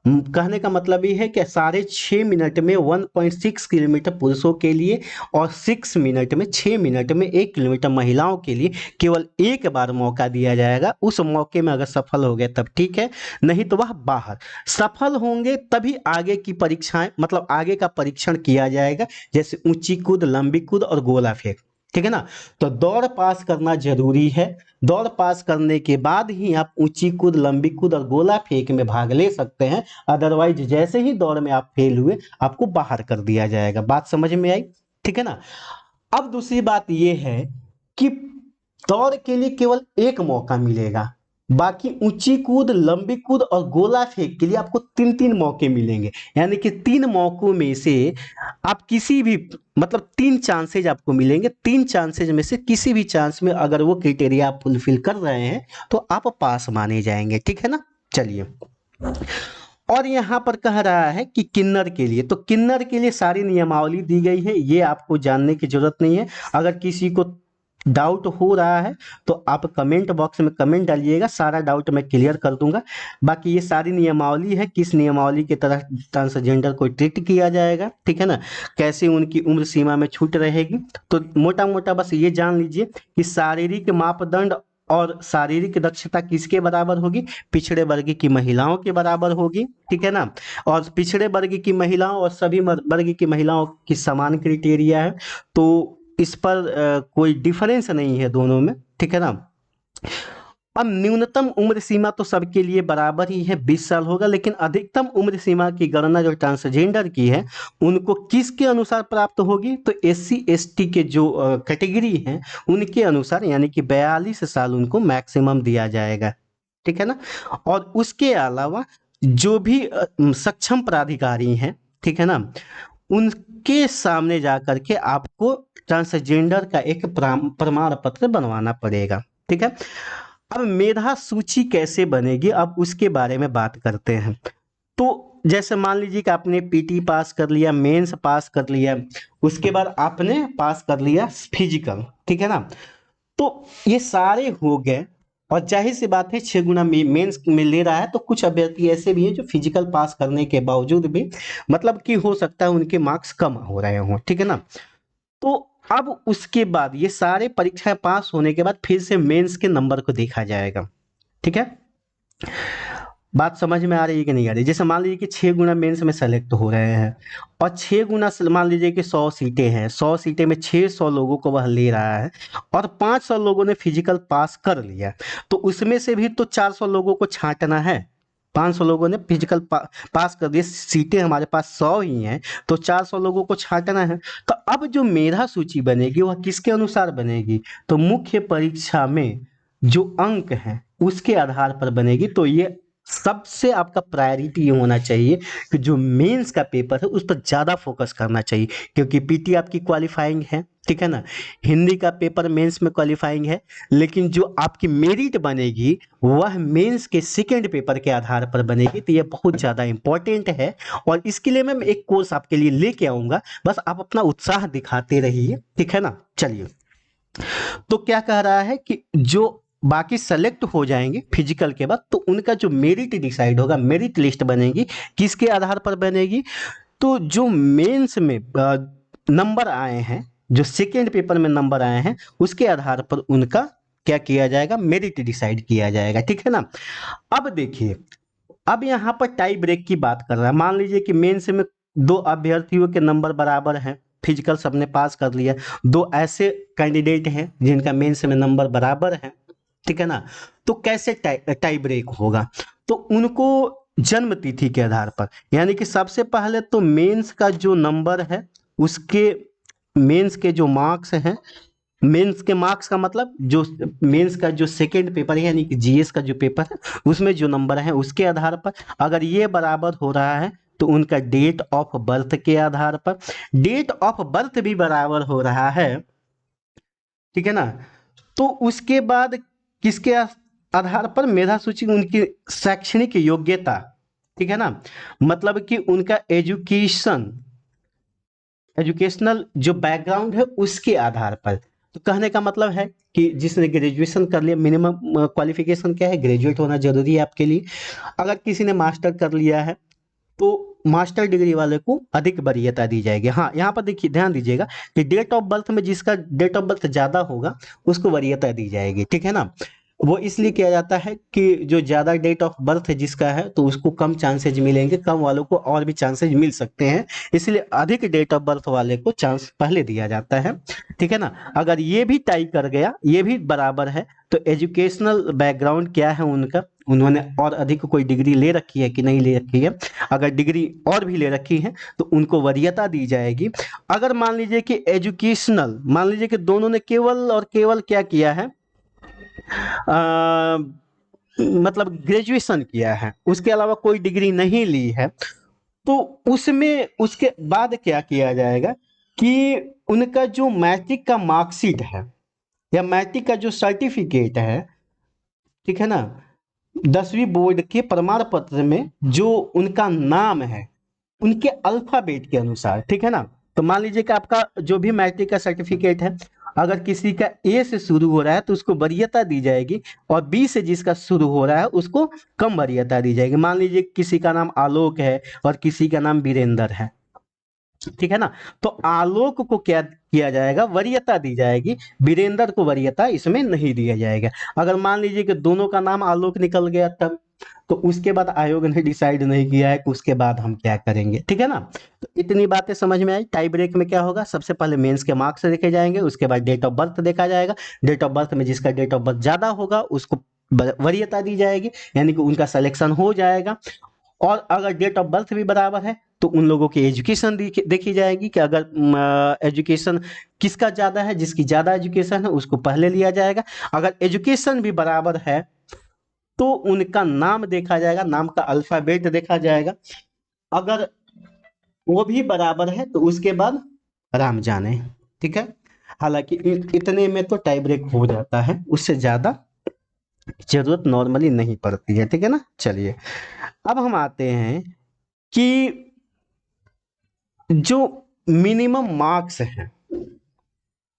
कहने का मतलब ये है कि 6.5 मिनट में 1.6 किलोमीटर पुरुषों के लिए और 6 मिनट में 6 मिनट में 1 किलोमीटर महिलाओं के लिए केवल एक बार मौका दिया जाएगा। उस मौके में अगर सफल हो गए तब ठीक है, नहीं तो वह बाहर। सफल होंगे तभी आगे की परीक्षाएं, मतलब आगे का परीक्षण किया जाएगा, जैसे ऊंची कूद, लंबी कूद और गोला फेंक, ठीक है ना। तो दौड़ पास करना जरूरी है। दौड़ पास करने के बाद ही आप ऊंची कूद, लंबी कूद और गोला फेंक में भाग ले सकते हैं। अदरवाइज जैसे ही दौड़ में आप फेल हुए, आपको बाहर कर दिया जाएगा। बात समझ में आई, ठीक है ना। अब दूसरी बात यह है कि दौड़ के लिए केवल एक मौका मिलेगा, बाकी ऊंची कूद, लंबी कूद और गोला फेंक के लिए आपको 3 3 मौके मिलेंगे। यानी कि 3 मौकों में से आप किसी भी, मतलब 3 चांसेज आपको मिलेंगे। 3 चांसेज में से किसी भी चांस में अगर वो क्राइटेरिया आप फुलफिल कर रहे हैं तो आप पास माने जाएंगे, ठीक है ना। चलिए, और यहां पर कह रहा है कि किन्नर के लिए, तो किन्नर के लिए सारी नियमावली दी गई है, ये आपको जानने की जरूरत नहीं है। अगर किसी को डाउट हो रहा है तो आप कमेंट बॉक्स में कमेंट डालिएगा, सारा डाउट मैं क्लियर कर दूंगा। बाकी ये सारी नियमावली है, किस नियमावली के तरह ट्रांसजेंडर को ट्रीट किया जाएगा, ठीक है ना, कैसे उनकी उम्र सीमा में छूट रहेगी। तो मोटा मोटा बस ये जान लीजिए कि शारीरिक मापदंड और शारीरिक दक्षता किसके बराबर होगी, पिछड़े वर्ग की महिलाओं के बराबर होगी, ठीक है ना। और पिछड़े वर्ग की महिलाओं और सभी वर्ग की महिलाओं की समान क्राइटेरिया है, तो इस पर कोई डिफरेंस नहीं है दोनों में, ठीक है ना। अब न्यूनतम उम्र सीमा तो सबके लिए बराबर ही है, 20 साल होगा, लेकिन अधिकतम उम्र सीमा की गणना जो ट्रांसजेंडर की है उनको किसके अनुसार प्राप्त होगी, तो SC ST के जो कैटेगरी हैं उनके अनुसार, यानी कि 42 साल उनको मैक्सिमम दिया जाएगा, ठीक है ना। और उसके अलावा जो भी सक्षम प्राधिकारी हैं, ठीक है ना, उनके सामने जा करके आपको ट्रांसजेंडर का एक प्रमाण पत्र बनवाना पड़ेगा, ठीक है। अब मेधा सूची कैसे बनेगी, अब उसके बारे में बात करते हैं। तो जैसे मान लीजिए कि आपने PT पास कर लिया, मेंस पास कर लिया, उसके बाद आपने पास कर लिया फिजिकल, ठीक है ना। तो ये सारे हो गए, और जाहिर सी बात है 6 गुना मेंस में ले रहा है, तो कुछ अभ्यर्थी ऐसे भी हैं जो फिजिकल पास करने के बावजूद भी, मतलब कि हो सकता है उनके मार्क्स कम हो रहे हों, ठीक है ना। तो अब उसके बाद ये सारे परीक्षाएं पास होने के बाद फिर से मेंस के नंबर को देखा जाएगा, ठीक है। बात समझ में आ रही है कि नहीं आ रही। जैसे मान लीजिए कि 6 गुना मेंस में सेलेक्ट हो रहे हैं, और 6 गुना मान लीजिए कि 100 सीटें हैं, 100 सीटें में 600 लोगों को वह ले रहा है, और 500 लोगों ने फिजिकल पास कर लिया, तो उसमें से भी तो 400 लोगों को छांटना है। 500 लोगों ने फिजिकल पास कर दिया, सीटें हमारे पास 100 ही हैं, तो 400 लोगों को छांटना है। तो अब जो मेधा सूची बनेगी वह किसके अनुसार बनेगी, तो मुख्य परीक्षा में जो अंक हैं उसके आधार पर बनेगी। तो ये सबसे आपका प्रायोरिटी ये होना चाहिए कि जो मेंस का पेपर है उस पर ज़्यादा फोकस करना चाहिए, क्योंकि PT आपकी क्वालिफाइंग है, ठीक है ना। हिंदी का पेपर मेंस में क्वालिफाइंग है, लेकिन जो आपकी मेरिट बनेगी वह मेंस के सेकेंड पेपर के आधार पर बनेगी। तो ये बहुत ज़्यादा इंपॉर्टेंट है, और इसके लिए मैं एक कोर्स आपके लिए लेके आऊँगा, बस आप अपना उत्साह दिखाते रहिए, ठीक है ना। चलिए, तो क्या कह रहा है कि जो बाकी सेलेक्ट हो जाएंगे फिजिकल के बाद, तो उनका जो मेरिट डिसाइड होगा, मेरिट लिस्ट बनेगी, किसके आधार पर बनेगी, तो जो मेंस में नंबर आए हैं, जो सेकेंड पेपर में नंबर आए हैं, उसके आधार पर उनका क्या किया जाएगा, मेरिट डिसाइड किया जाएगा, ठीक है ना। अब देखिए, अब यहाँ पर टाई ब्रेक की बात कर रहा है। मान लीजिए कि मेंस में 2 अभ्यर्थियों के नंबर बराबर हैं, फिजिकल सबने पास कर लिया, दो ऐसे कैंडिडेट हैं जिनका मेंस में नंबर बराबर है, ठीक है ना, तो कैसे टाई ब्रेक होगा? तो उनको जन्म तिथि के आधार पर, यानी कि सबसे पहले तो मेंस का जो नंबर है उसके, मेंस के जो मार्क्स हैं, मेंस के मार्क्स का मतलब जो मेंस का जो सेकंड पेपर है यानी कि जीएस का जो पेपर है उसमें जो नंबर है उसके आधार पर, अगर ये बराबर हो रहा है तो उनका डेट ऑफ बर्थ के आधार पर, डेट ऑफ बर्थ भी बराबर हो रहा है, ठीक है ना, तो उसके बाद किसके आधार पर? मेधा सूची उनकी शैक्षणिक योग्यता, ठीक है ना, मतलब कि उनका एजुकेशनल जो बैकग्राउंड है उसके आधार पर। तो कहने का मतलब है कि जिसने ग्रेजुएशन कर लिया, मिनिमम क्वालिफिकेशन क्या है? ग्रेजुएट होना जरूरी है आपके लिए। अगर किसी ने मास्टर कर लिया है तो मास्टर डिग्री वाले को अधिक वरीयता दी जाएगी। हाँ, यहाँ पर देखिए ध्यान दीजिएगा कि डेट ऑफ बर्थ में जिसका डेट ऑफ बर्थ ज्यादा होगा उसको वरीयता दी जाएगी, ठीक है ना। वो इसलिए किया जाता है कि जो ज्यादा डेट ऑफ बर्थ है जिसका है तो उसको कम चांसेज मिलेंगे, कम वालों को और भी चांसेज मिल सकते हैं, इसलिए अधिक डेट ऑफ बर्थ वाले को चांस पहले दिया जाता है, ठीक है ना। अगर ये भी टाई कर गया, ये भी बराबर है, तो एजुकेशनल बैकग्राउंड क्या है उनका, उन्होंने और अधिक कोई डिग्री ले रखी है कि नहीं ले रखी है, अगर डिग्री और भी ले रखी है तो उनको वरीयता दी जाएगी। अगर मान लीजिए कि एजुकेशनल, मान लीजिए कि दोनों ने केवल और केवल क्या किया है, अ, मतलब ग्रेजुएशन किया है, उसके अलावा कोई डिग्री नहीं ली है, तो उसमें उसके बाद क्या किया जाएगा कि उनका जो मैट्रिक का मार्कशीट है या मैट्रिक का जो सर्टिफिकेट है, ठीक है ना, 10वीं बोर्ड के प्रमाण पत्र में जो उनका नाम है उनके अल्फाबेट के अनुसार, ठीक है ना। तो मान लीजिए कि आपका जो भी मैट्रिक का सर्टिफिकेट है, अगर किसी का ए से शुरू हो रहा है तो उसको वरीयता दी जाएगी, और बी से जिसका शुरू हो रहा है उसको कम वरीयता दी जाएगी। मान लीजिए किसी का नाम आलोक है और किसी का नाम वीरेंद्र है, ठीक है ना, तो आलोक को क्या किया जाएगा? वरीयता दी जाएगी, वीरेंद्र को वरीयता इसमें नहीं दिया जाएगा। अगर मान लीजिए कि दोनों का नाम आलोक निकल गया तब, तो उसके बाद आयोग ने डिसाइड नहीं किया है कि उसके बाद हम क्या करेंगे, ठीक है ना। तो इतनी बातें समझ में आई। टाई ब्रेक में क्या होगा? सबसे पहले मेंस के मार्क्स देखे जाएंगे, उसके बाद डेट ऑफ बर्थ देखा जाएगा, डेट ऑफ बर्थ में जिसका डेट ऑफ बर्थ ज्यादा होगा उसको वरीयता दी जाएगी, यानी कि उनका सिलेक्शन हो जाएगा। और अगर डेट ऑफ बर्थ भी बराबर है तो उन लोगों की एजुकेशन देखी जाएगी कि अगर एजुकेशन किसका ज्यादा है, जिसकी ज्यादा एजुकेशन है उसको पहले लिया जाएगा। अगर एजुकेशन भी बराबर है तो उनका नाम देखा जाएगा, नाम का अल्फाबेट देखा जाएगा। अगर वो भी बराबर है तो उसके बाद राम जाने, ठीक है। हालांकि इतने में तो टाई ब्रेक हो जाता है, उससे ज्यादा जरूरत नॉर्मली नहीं पड़ती है, ठीक है ना। चलिए अब हम आते हैं कि जो मिनिमम मार्क्स हैं,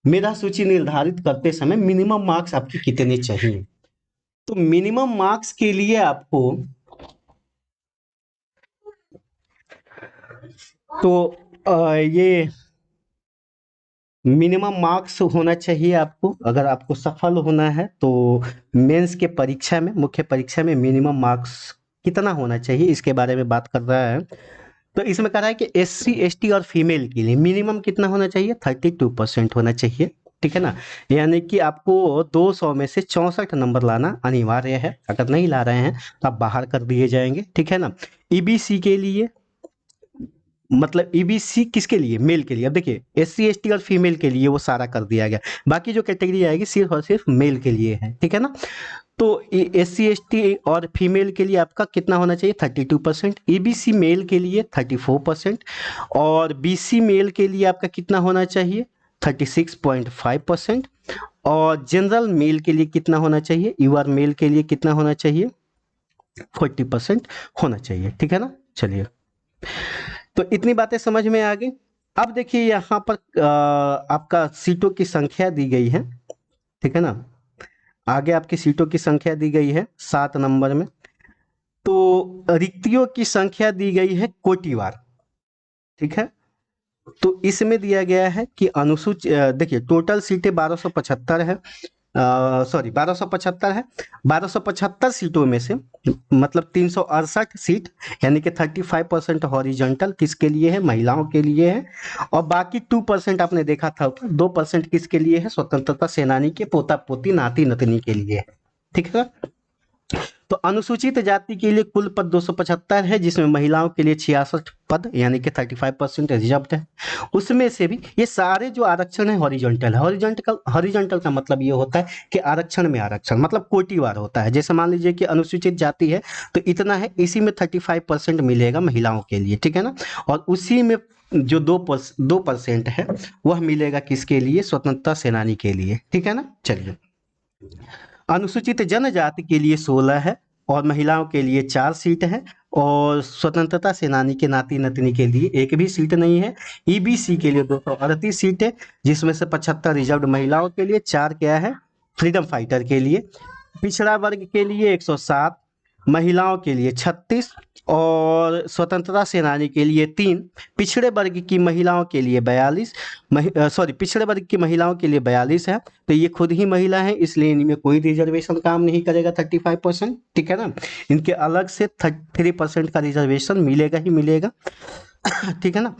मेधा सूची निर्धारित करते समय मिनिमम मार्क्स आपके कितने चाहिए? तो मिनिमम मार्क्स के लिए आपको तो ये मिनिमम मार्क्स होना चाहिए आपको, अगर आपको सफल होना है तो मेंस के परीक्षा में, मुख्य परीक्षा में मिनिमम मार्क्स कितना होना चाहिए इसके बारे में बात कर रहा है। तो इसमें कह रहा है कि एससी एसटी और फीमेल के लिए मिनिमम कितना होना चाहिए? 32% होना चाहिए, ठीक है ना। यानी कि आपको 200 में से 64 नंबर लाना अनिवार्य है, अगर नहीं ला रहे हैं तो आप बाहर कर दिए जाएंगे, ठीक है ना। ईबीसी के लिए, मतलब ईबीसी किसके लिए? मेल के लिए। अब देखिए एससी एसटी और फीमेल के लिए वो सारा कर दिया गया, बाकी जो कैटेगरी आएगी सिर्फ और सिर्फ मेल के लिए है, ठीक है ना। तो एससी एसटी और फीमेल के लिए आपका कितना होना चाहिए? 32%। ईबीसी मेल के लिए 34%, और बीसी मेल के लिए आपका कितना होना चाहिए? 36.5%। और जनरल मेल के लिए कितना होना चाहिए? यूआर मेल के लिए कितना होना चाहिए? 40% होना चाहिए, ठीक है ना। चलिए तो इतनी बातें समझ में आ गई। अब देखिए यहाँ पर आपका सीटों की संख्या दी गई है, ठीक है ना। आगे आपकी सीटों की संख्या दी गई है 7 नंबर में, तो रिक्तियों की संख्या दी गई है कोटिवार, ठीक है। तो इसमें दिया गया है कि देखिए टोटल सीटें 1275 है, सॉरी 1275 है। 1275 सीटों में से मतलब 368 सीट यानी कि 35% हॉरिजॉन्टल किसके लिए है, महिलाओं के लिए है। और बाकी 2% आपने देखा था, 2% किसके लिए है, स्वतंत्रता सेनानी के पोता पोती नाती नतनी के लिए है। ठीक है। तो अनुसूचित जाति के लिए कुल पद 275 है, जिसमें महिलाओं के लिए 66 पद यानी कि 35% रिजर्व्ड है। उसमें से भी ये सारे जो आरक्षण है हॉरिजॉन्टल है। हॉरिजॉन्टल का मतलब ये होता है कि आरक्षण में आरक्षण मतलब कोटिवार होता है। जैसे मान लीजिए कि अनुसूचित जाति है तो इतना है, इसी में 35% मिलेगा महिलाओं के लिए, ठीक है ना। और उसी में जो 2% है वह मिलेगा किसके लिए, स्वतंत्रता सेनानी के लिए, ठीक है ना। चलिए, अनुसूचित जनजाति के लिए 16 है और महिलाओं के लिए 4 सीट है, और स्वतंत्रता सेनानी के नाती नतनी के लिए एक भी सीट नहीं है। ईबीसी के लिए 238 सीट है, जिसमें से 75 रिजर्व महिलाओं के लिए, 4 क्या है, फ्रीडम फाइटर के लिए। पिछड़ा वर्ग के लिए 107, महिलाओं के लिए 36 और स्वतंत्रता सेनानी के लिए 3। पिछड़े वर्ग की महिलाओं के लिए 42, पिछड़े वर्ग की महिलाओं के लिए 42 है। तो ये खुद ही महिला है, इसलिए इनमें कोई रिजर्वेशन काम नहीं करेगा 35%, ठीक है ना। इनके अलग से 3% का रिजर्वेशन मिलेगा ही मिलेगा, ठीक है ना।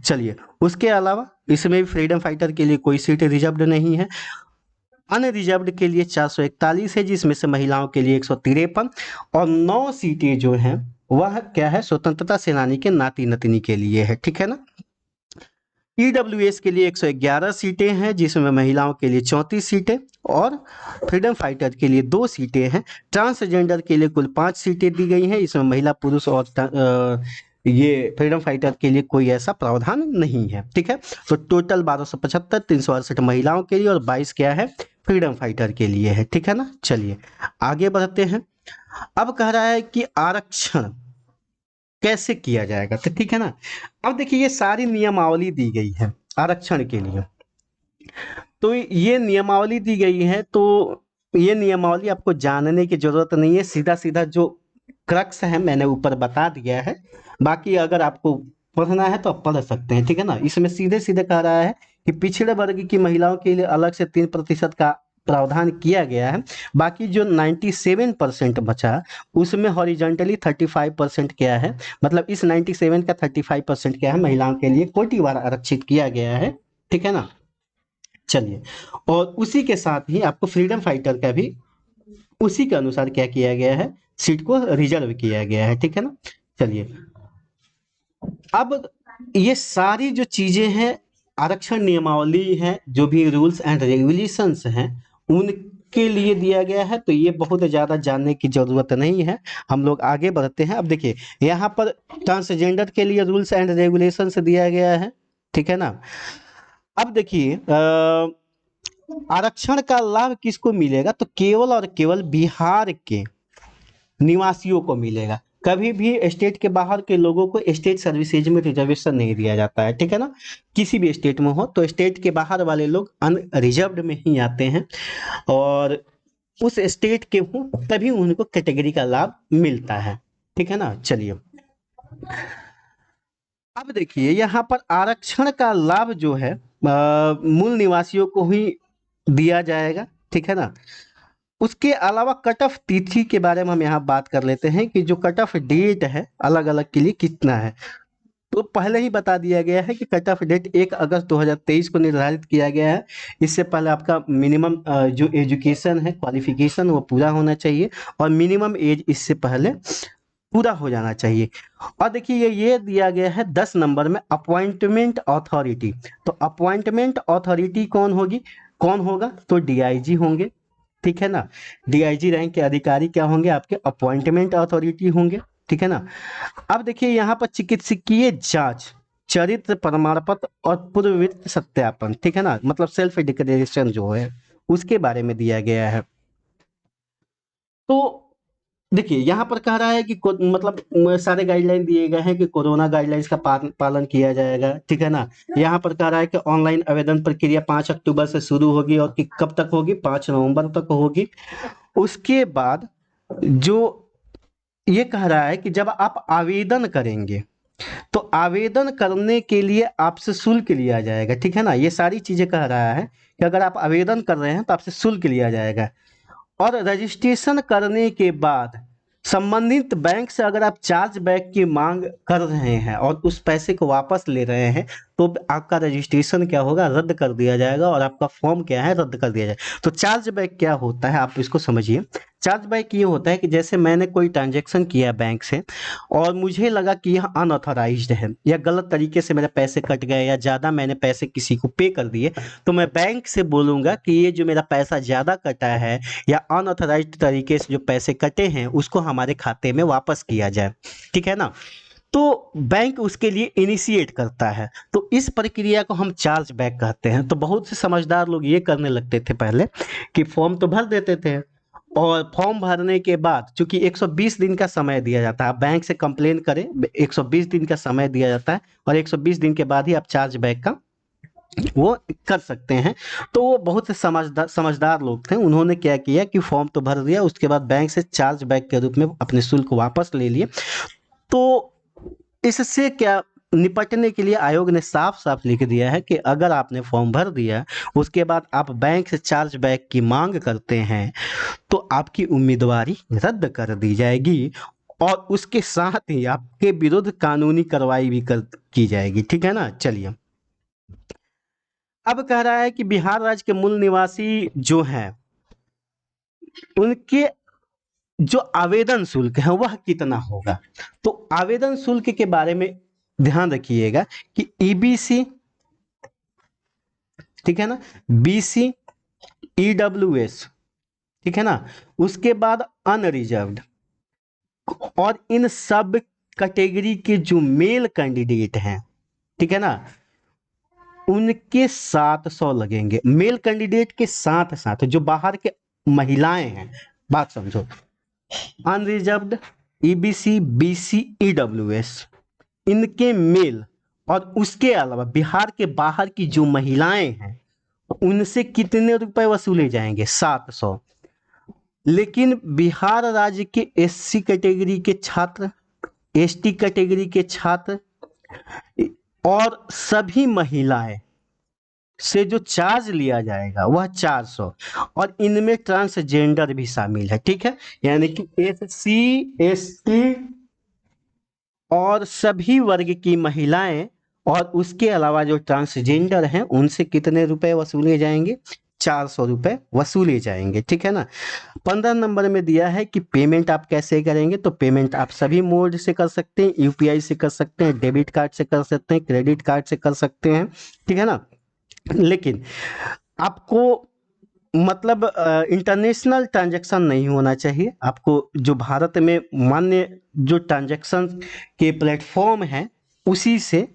चलिए, उसके अलावा इसमें भी फ्रीडम फाइटर के लिए कोई सीट रिजर्व्ड नहीं है। अनरिजर्व्ड के लिए 441 है, जिसमें से महिलाओं के लिए 153 और 9 सीटें जो हैं वह क्या है, स्वतंत्रता सेनानी के नाती नतनी के लिए है, ठीक है ना। ईडब्ल्यूएस के लिए 111 सीटें हैं, जिसमें महिलाओं के लिए 34 सीटें और फ्रीडम फाइटर के लिए 2 सीटें हैं। ट्रांसजेंडर के लिए कुल 5 सीटें दी गई हैं, इसमें महिला पुरुष और ये फ्रीडम फाइटर के लिए कोई ऐसा प्रावधान नहीं है, ठीक है। तो टोटल 1275, 368 महिलाओं के लिए और 22 क्या है, फ्रीडम फाइटर के लिए है, ठीक है ना। चलिए आगे बढ़ते हैं। अब कह रहा है कि आरक्षण कैसे किया जाएगा, तो ठीक है ना। अब देखिए, ये सारी नियमावली दी गई है आरक्षण के लिए। तो ये नियमावली दी गई है, तो ये नियमावली आपको जानने की जरूरत नहीं है, सीधा सीधा जो क्रक्स है मैंने ऊपर बता दिया है। बाकी अगर आपको पढ़ना है तो आप पढ़ सकते हैं, ठीक है ना। इसमें सीधे सीधे कह रहा है कि पिछड़े वर्ग की महिलाओं के लिए अलग से 3% का प्रावधान किया गया है। बाकी जो 97% बचा उसमें हॉरिजॉन्टली 35% क्या है, मतलब इस 97 का 35% क्या है, महिलाओं के लिए कोटिवार आरक्षित किया गया है, ठीक है ना। चलिए, और उसी के साथ ही आपको फ्रीडम फाइटर का भी उसी के अनुसार क्या किया गया है, सीट को रिजर्व किया गया है, ठीक है ना। चलिए, अब ये सारी जो चीजें हैं, आरक्षण नियमावली है, जो भी रूल्स एंड रेगुलेशंस हैं उनके लिए दिया गया है, तो ये बहुत ज्यादा जानने की जरूरत नहीं है। हम लोग आगे बढ़ते हैं। अब देखिए, यहाँ पर ट्रांसजेंडर के लिए रूल्स एंड रेगुलेशंस दिया गया है, ठीक है ना। अब देखिए, आरक्षण का लाभ किसको मिलेगा, तो केवल और केवल बिहार के निवासियों को मिलेगा। कभी भी स्टेट के बाहर के लोगों को स्टेट सर्विसेज में रिजर्वेशन नहीं दिया जाता है, ठीक है ना। किसी भी स्टेट में हो तो स्टेट के बाहर वाले लोग अनरिजर्व्ड में ही आते हैं, और उस स्टेट के हो तभी उनको कैटेगरी का लाभ मिलता है, ठीक है ना। चलिए, अब देखिए, यहाँ पर आरक्षण का लाभ जो है मूल निवासियों को ही दिया जाएगा, ठीक है ना। उसके अलावा कट ऑफ तिथि के बारे में हम यहाँ बात कर लेते हैं कि जो कट ऑफ डेट है अलग अलग के लिए कितना है। तो पहले ही बता दिया गया है कि कट ऑफ डेट 1 अगस्त 2023 को निर्धारित किया गया है। इससे पहले आपका मिनिमम जो एजुकेशन है, क्वालिफिकेशन, वो पूरा होना चाहिए और मिनिमम एज इससे पहले पूरा हो जाना चाहिए। और देखिए, ये दिया गया है 10 नंबर में अपॉइंटमेंट अथॉरिटी। तो अपॉइंटमेंट अथॉरिटी कौन होगा, तो डीआईजी होंगे, ठीक है ना। डीआईजी रैंक के अधिकारी क्या होंगे, आपके अपॉइंटमेंट अथॉरिटी होंगे, ठीक है ना। अब देखिए, यहाँ पर चिकित्सकीय जांच, चरित्र प्रमाण पत्र और पूर्ववृत्त सत्यापन, ठीक है ना, मतलब सेल्फ डिक्लेरेशन जो है उसके बारे में दिया गया है। तो देखिए, यहाँ पर कह रहा है कि मतलब सारे गाइडलाइन दिए गए हैं कि कोरोना गाइडलाइंस का पालन किया जाएगा, ठीक है ना। यहाँ पर कह रहा है कि ऑनलाइन आवेदन प्रक्रिया 5 अक्टूबर से शुरू होगी और कि कब तक होगी, 5 नवंबर तक होगी। उसके बाद जो ये कह रहा है कि जब आप आवेदन करेंगे तो आवेदन करने के लिए आपसे शुल्क लिया जाएगा, ठीक है ना। ये सारी चीजें कह रहा है कि अगर आप आवेदन कर रहे हैं तो आपसे शुल्क लिया जाएगा। और रजिस्ट्रेशन करने के बाद संबंधित बैंक से अगर आप चार्ज बैक की मांग कर रहे हैं और उस पैसे को वापस ले रहे हैं, तो आपका रजिस्ट्रेशन क्या होगा, रद्द कर दिया जाएगा और आपका फॉर्म क्या है, रद्द कर दिया जाएगा। तो चार्ज बैक क्या होता है, आप इसको समझिए। चार्ज बैक ये होता है कि जैसे मैंने कोई ट्रांजेक्शन किया बैंक से और मुझे लगा कि यह अनऑथराइज्ड है या गलत तरीके से मेरे पैसे कट गए या ज़्यादा मैंने पैसे किसी को पे कर दिए, तो मैं बैंक से बोलूँगा कि ये जो मेरा पैसा ज़्यादा कटा है या अनऑथराइज्ड तरीके से जो पैसे कटे हैं उसको हमारे खाते में वापस किया जाए, ठीक है ना। तो बैंक उसके लिए इनिशिएट करता है, तो इस प्रक्रिया को हम चार्ज बैक कहते हैं। तो बहुत से समझदार लोग ये करने लगते थे पहले कि फॉर्म तो भर देते थे और फॉर्म भरने के बाद चूंकि 120 दिन का समय दिया जाता है, आप बैंक से कंप्लेन करें, 120 दिन का समय दिया जाता है और 120 दिन के बाद ही आप चार्ज बैक का वो कर सकते हैं। तो वो बहुत से समझदार लोग थे, उन्होंने क्या किया कि फॉर्म तो भर दिया, उसके बाद बैंक से चार्ज बैक के रूप में अपने शुल्क वापस ले लिए। तो इससे क्या निपटने के लिए आयोग ने साफ साफ लिख दिया है कि अगर आपने फॉर्म भर दिया उसके बाद आप बैंक से चार्ज बैक की मांग करते हैं तो आपकी उम्मीदवारी रद्द कर दी जाएगी और उसके साथ ही आपके विरुद्ध कानूनी कार्रवाई भी की जाएगी, ठीक है ना। चलिए, अब कह रहा है कि बिहार राज्य के मूल निवासी जो हैं उनके जो आवेदन शुल्क है वह कितना होगा। तो आवेदन शुल्क के बारे में ध्यान रखिएगा कि ईबीसी, ठीक है ना, बीसी, ईडब्ल्यूएस, ठीक है ना, उसके बाद अनरिजर्व्ड, और इन सब कैटेगरी के जो मेल कैंडिडेट हैं, ठीक है ना, उनके 700 लगेंगे। मेल कैंडिडेट के साथ साथ जो बाहर के महिलाएं हैं, बात समझो, अनरिजर्व्ड, ईबीसी, बीसी, ईडब्ल्यूएस, इनके मेल और उसके अलावा बिहार के बाहर की जो महिलाएं हैं उनसे कितने रुपए वसूले जाएंगे, 700। लेकिन बिहार राज्य के एससी कैटेगरी के छात्र, एसटी कैटेगरी के छात्र और सभी महिलाएं से जो चार्ज लिया जाएगा वह 400, और इनमें ट्रांसजेंडर भी शामिल है, ठीक है। यानी कि एससी, एसटी और सभी वर्ग की महिलाएं और उसके अलावा जो ट्रांसजेंडर हैं उनसे कितने रुपए वसूले जाएंगे, 400 रुपए वसूले जाएंगे, ठीक है ना। 15 नंबर में दिया है कि पेमेंट आप कैसे करेंगे। तो पेमेंट आप सभी मोड से कर सकते हैं, यूपीआई से कर सकते हैं, डेबिट कार्ड से कर सकते हैं, क्रेडिट कार्ड से कर सकते हैं, ठीक है ना। लेकिन आपको मतलब इंटरनेशनल ट्रांजैक्शन नहीं होना चाहिए। आपको जो भारत में मान्य जो ट्रांजैक्शन के प्लेटफॉर्म है उसी से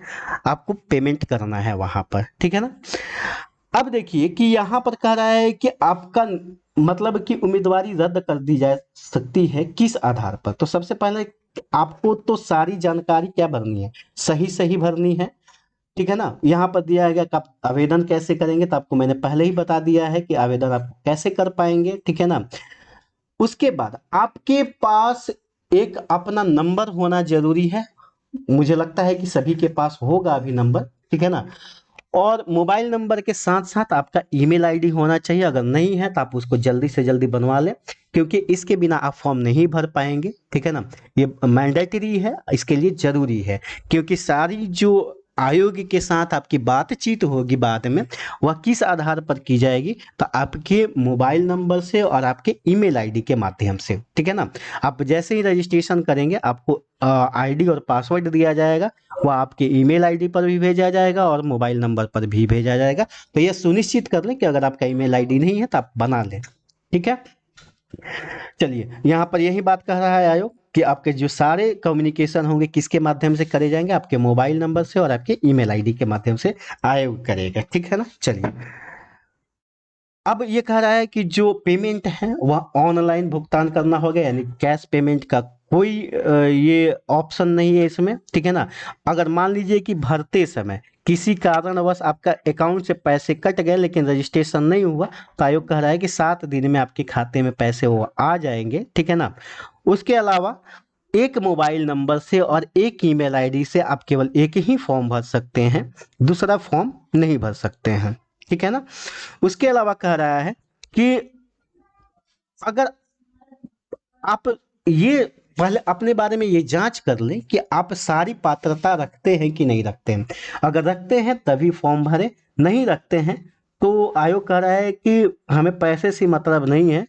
आपको पेमेंट करना है वहां पर, ठीक है ना। अब देखिए कि यहाँ पर कह रहा है कि आपका मतलब कि उम्मीदवारी रद्द कर दी जा सकती है किस आधार पर। तो सबसे पहले आपको तो सारी जानकारी क्या भरनी है, सही सही भरनी है, ठीक है ना। यहाँ पर दिया है कि आप आवेदन कैसे करेंगे, तो आपको मैंने पहले ही बता दिया है कि आवेदन आप कैसे कर पाएंगे, ठीक है ना। उसके बाद आपके पास एक अपना नंबर होना जरूरी है, मुझे लगता है कि सभी के पास होगा अभी नंबर, ठीक है ना। और मोबाइल नंबर के साथ साथ आपका ईमेल आईडी होना चाहिए, अगर नहीं है तो आप उसको जल्दी से जल्दी बनवा लें, क्योंकि इसके बिना आप फॉर्म नहीं भर पाएंगे, ठीक है ना। ये मैंडेटरी है, इसके लिए जरूरी है, क्योंकि सारी जो आयोग के साथ आपकी बातचीत होगी बाद में वह किस आधार पर की जाएगी, तो आपके मोबाइल नंबर से और आपके ईमेल आईडी के माध्यम से, ठीक है ना। आप जैसे ही रजिस्ट्रेशन करेंगे आपको आईडी और पासवर्ड दिया जाएगा, वह आपके ईमेल आईडी पर भी भेजा जाएगा और मोबाइल नंबर पर भी भेजा जाएगा। तो यह सुनिश्चित कर लें कि अगर आपका ईमेल आईडी नहीं है तो आप बना लें, ठीक है। चलिए, यहाँ पर यही बात कह रहा है आयोग कि आपके जो सारे कम्युनिकेशन होंगे किसके माध्यम से करे जाएंगे, आपके मोबाइल नंबर से और आपके ईमेल आईडी के माध्यम से आयोग करेगा, ठीक है ना। चलिए, अब ये कह रहा है कि जो पेमेंट है वह ऑनलाइन भुगतान करना होगा, यानी कैश पेमेंट का कोई ये ऑप्शन नहीं है इसमें, ठीक है ना। अगर मान लीजिए कि भरते समय किसी कारणवश आपका अकाउंट से पैसे कट गए लेकिन रजिस्ट्रेशन नहीं हुआ, तो आयोग कह रहा है कि 7 दिन में आपके खाते में पैसे वो आ जाएंगे, ठीक है ना। उसके अलावा एक मोबाइल नंबर से और एक ईमेल आईडी से आप केवल एक ही फॉर्म भर सकते हैं, दूसरा फॉर्म नहीं भर सकते हैं, ठीक है ना। उसके अलावा कह रहा है कि अगर आप ये पहले अपने बारे में ये जांच कर लें कि आप सारी पात्रता रखते हैं कि नहीं रखते हैं। अगर रखते हैं तभी फॉर्म भरें, नहीं रखते हैं तो आयोग कह रहा है कि हमें पैसे से मतलब नहीं है,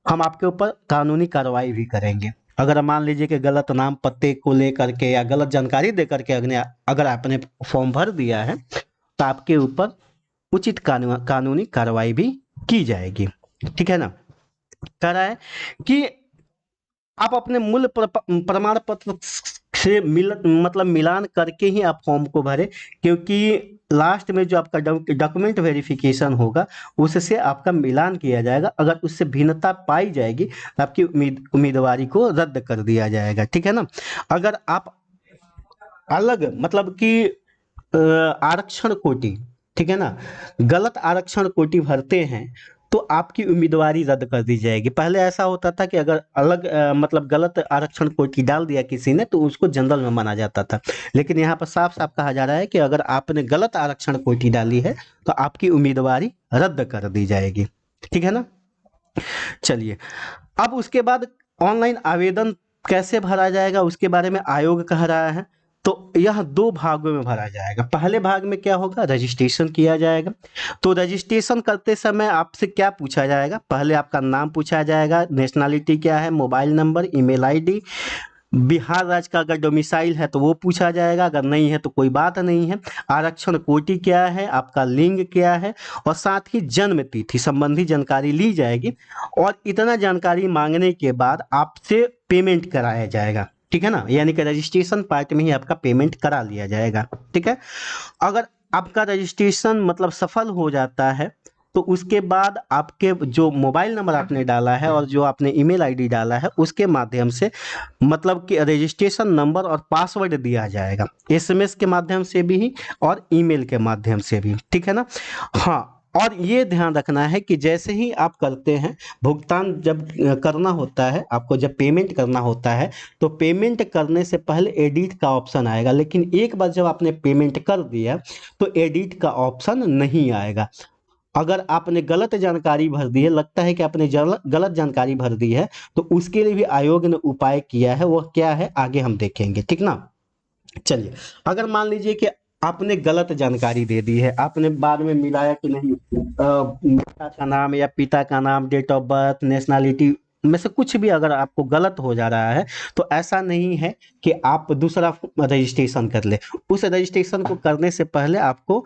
हम आपके ऊपर कानूनी कार्रवाई भी करेंगे। अगर मान लीजिए कि गलत नाम पते को लेकर के या गलत जानकारी दे करके अगर आपने फॉर्म भर दिया है तो आपके ऊपर उचित कानूनी कार्रवाई भी की जाएगी, ठीक है ना। कह रहा है कि आप अपने मूल प्रमाण पत्र से मतलब मिलान करके ही आप फॉर्म को भरें, क्योंकि लास्ट में जो आपका डॉक्यूमेंट वेरिफिकेशन होगा उससे आपका मिलान किया जाएगा। अगर उससे भिन्नता पाई जाएगी तो आपकी उम्मीदवारी को रद्द कर दिया जाएगा, ठीक है ना। अगर आप अलग मतलब कि आरक्षण कोटि, ठीक है ना, गलत आरक्षण कोटि भरते हैं तो आपकी उम्मीदवारी रद्द कर दी जाएगी। पहले ऐसा होता था कि अगर अलग मतलब गलत आरक्षण कोटि डाल दिया किसी ने तो उसको जनरल में माना जाता था, लेकिन यहाँ पर साफ साफ कहा जा रहा है कि अगर आपने गलत आरक्षण कोटि डाली है तो आपकी उम्मीदवारी रद्द कर दी जाएगी, ठीक है ना। चलिए, अब उसके बाद ऑनलाइन आवेदन कैसे भरा जाएगा उसके बारे में आयोग कह रहा है। तो यह दो भागों में भरा जाएगा। पहले भाग में क्या होगा, रजिस्ट्रेशन किया जाएगा। तो रजिस्ट्रेशन करते समय आपसे क्या पूछा जाएगा, पहले आपका नाम पूछा जाएगा, नेशनलिटी क्या है, mobile number, email ID, Bihar राज्य का अगर डोमिसाइल है तो वो पूछा जाएगा, अगर नहीं है तो कोई बात नहीं है। आरक्षण कोटि क्या है, आपका लिंग क्या है, और साथ ही जन्म तिथि संबंधी जानकारी ली जाएगी। और इतना जानकारी मांगने के बाद आपसे पेमेंट कराया जाएगा, ठीक है ना। यानी कि रजिस्ट्रेशन पार्ट में ही आपका पेमेंट करा लिया जाएगा, ठीक है। अगर आपका रजिस्ट्रेशन मतलब सफल हो जाता है तो उसके बाद आपके जो मोबाइल नंबर आपने डाला है और जो आपने ईमेल आईडी डाला है उसके माध्यम से मतलब कि रजिस्ट्रेशन नंबर और पासवर्ड दिया जाएगा, एसएमएस के माध्यम से भी और ईमेल के माध्यम से भी, ठीक है ना। हाँ, और ये ध्यान रखना है कि जैसे ही आप करते हैं भुगतान जब करना होता है, आपको जब पेमेंट करना होता है तो पेमेंट करने से पहले एडिट का ऑप्शन आएगा, लेकिन एक बार जब आपने पेमेंट कर दिया तो एडिट का ऑप्शन नहीं आएगा। अगर आपने गलत जानकारी भर दी है, लगता है कि आपने गलत जानकारी भर दी है, तो उसके लिए भी आयोग ने उपाय किया है। वह क्या है आगे हम देखेंगे, ठीक ना। चलिए, अगर मान लीजिए कि आपने गलत जानकारी दे दी है, आपने बाद में मिलाया कि नहीं माता का नाम या पिता का नाम, डेट ऑफ बर्थ, नेशनलिटी में से कुछ भी अगर आपको गलत हो जा रहा है तो ऐसा नहीं है कि आप दूसरा रजिस्ट्रेशन कर ले। उस रजिस्ट्रेशन को करने से पहले आपको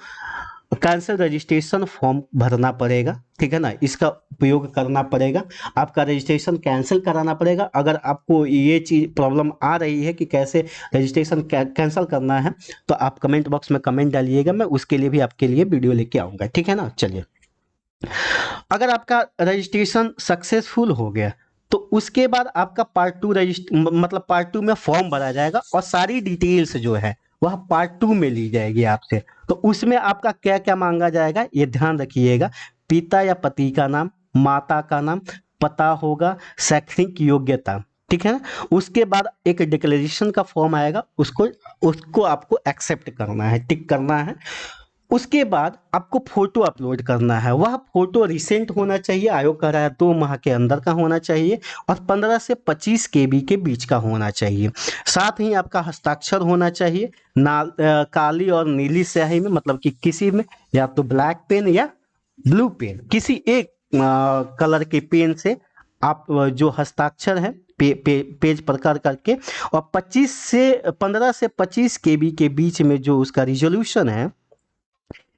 कैंसिल रजिस्ट्रेशन फॉर्म भरना पड़ेगा, ठीक है ना, इसका उपयोग करना पड़ेगा, आपका रजिस्ट्रेशन कैंसिल कराना पड़ेगा। अगर आपको ये चीज प्रॉब्लम आ रही है कि कैसे रजिस्ट्रेशन कैंसिल करना है तो आप कमेंट बॉक्स में कमेंट डालिएगा, मैं उसके लिए भी आपके लिए वीडियो लेके आऊंगा, ठीक है ना। चलिए, अगर आपका रजिस्ट्रेशन सक्सेसफुल हो गया तो उसके बाद आपका पार्ट टू मतलब पार्ट टू में फॉर्म भरा जाएगा और सारी डिटेल्स जो है वह पार्ट टू में ली जाएगी आपसे। तो उसमें आपका क्या क्या मांगा जाएगा ये ध्यान रखिएगा, पिता या पति का नाम, माता का नाम, पता होगा, शैक्षणिक योग्यता, ठीक है ना। उसके बाद एक डिक्लेरेशन का फॉर्म आएगा, उसको उसको आपको एक्सेप्ट करना है, टिक करना है। उसके बाद आपको फोटो अपलोड करना है, वह फोटो रिसेंट होना चाहिए, आयोग कह रहा है 2 माह के अंदर का होना चाहिए और 15 से 25 केबी के बीच का होना चाहिए। साथ ही आपका हस्ताक्षर होना चाहिए काली और नीली स्याही में, मतलब कि किसी में या तो ब्लैक पेन या ब्लू पेन, किसी एक कलर के पेन से आप जो हस्ताक्षर है पेज पर कर करके, और 15 से 25 केबी के बीच में जो उसका रिजोल्यूशन है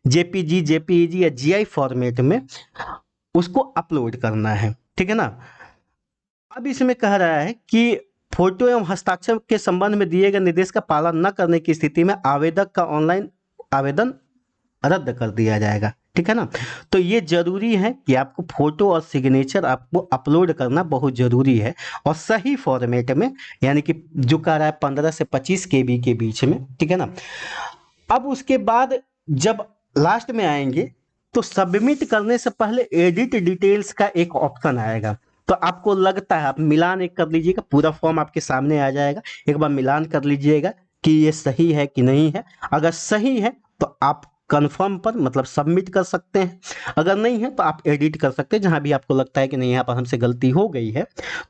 जेपीजी, जेपीईजी या जीआई फॉर्मेट में उसको अपलोड करना है, ठीक है ना। अब इसमें कह रहा है कि फोटो एवं हस्ताक्षर के संबंध में दिए गए निर्देश का पालन न करने की स्थिति में आवेदक का ऑनलाइन आवेदन रद्द कर दिया जाएगा, ठीक है ना। तो ये जरूरी है कि आपको फोटो और सिग्नेचर आपको अपलोड करना बहुत जरूरी है और सही फॉर्मेट में, यानी कि जो कह रहा है 15 से 25 केबी के बीच में, ठीक है ना। अब उसके बाद जब लास्ट में आएंगे तो सबमिट करने से पहले एडिट डिटेल्स का एक ऑप्शन आएगा। तो आपको लगता है, आप मिलान एक कर लीजिएगा, पूरा फॉर्म आपके सामने आ जाएगा, एक बार मिलान कर लीजिएगा कि ये सही है कि नहीं है। अगर सही है तो आप कन्फर्म पर मतलब सबमिट कर सकते हैं, अगर नहीं है तो आप एडिट कर सकते हैं, जहां भी आपको लगता है कि नहीं यहाँ पर हमसे गलती हो गई है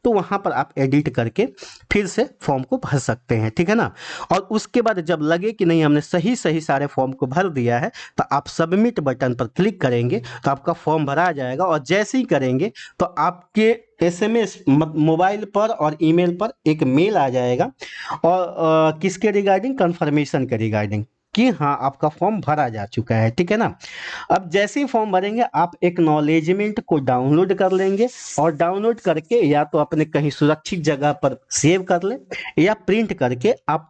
तो वहां पर आप एडिट करके फिर से फॉर्म को भर सकते हैं, ठीक है ना। और उसके बाद जब लगे कि नहीं हमने सही सही सारे फॉर्म को भर दिया है तो आप सबमिट बटन पर क्लिक करेंगे तो आपका फॉर्म भरा जाएगा, और जैसे ही करेंगे तो आपके एसएमएस मोबाइल पर और ईमेल पर एक मेल आ जाएगा, और किसके रिगार्डिंग, कंफर्मेशन के रिगार्डिंग कि हाँ आपका फॉर्म भरा जा चुका है, ठीक है ना। अब जैसे ही फॉर्म भरेंगे आप एक्नॉलेजमेंट को डाउनलोड कर लेंगे, और डाउनलोड करके या तो अपने कहीं सुरक्षित जगह पर सेव कर लें या प्रिंट करके आप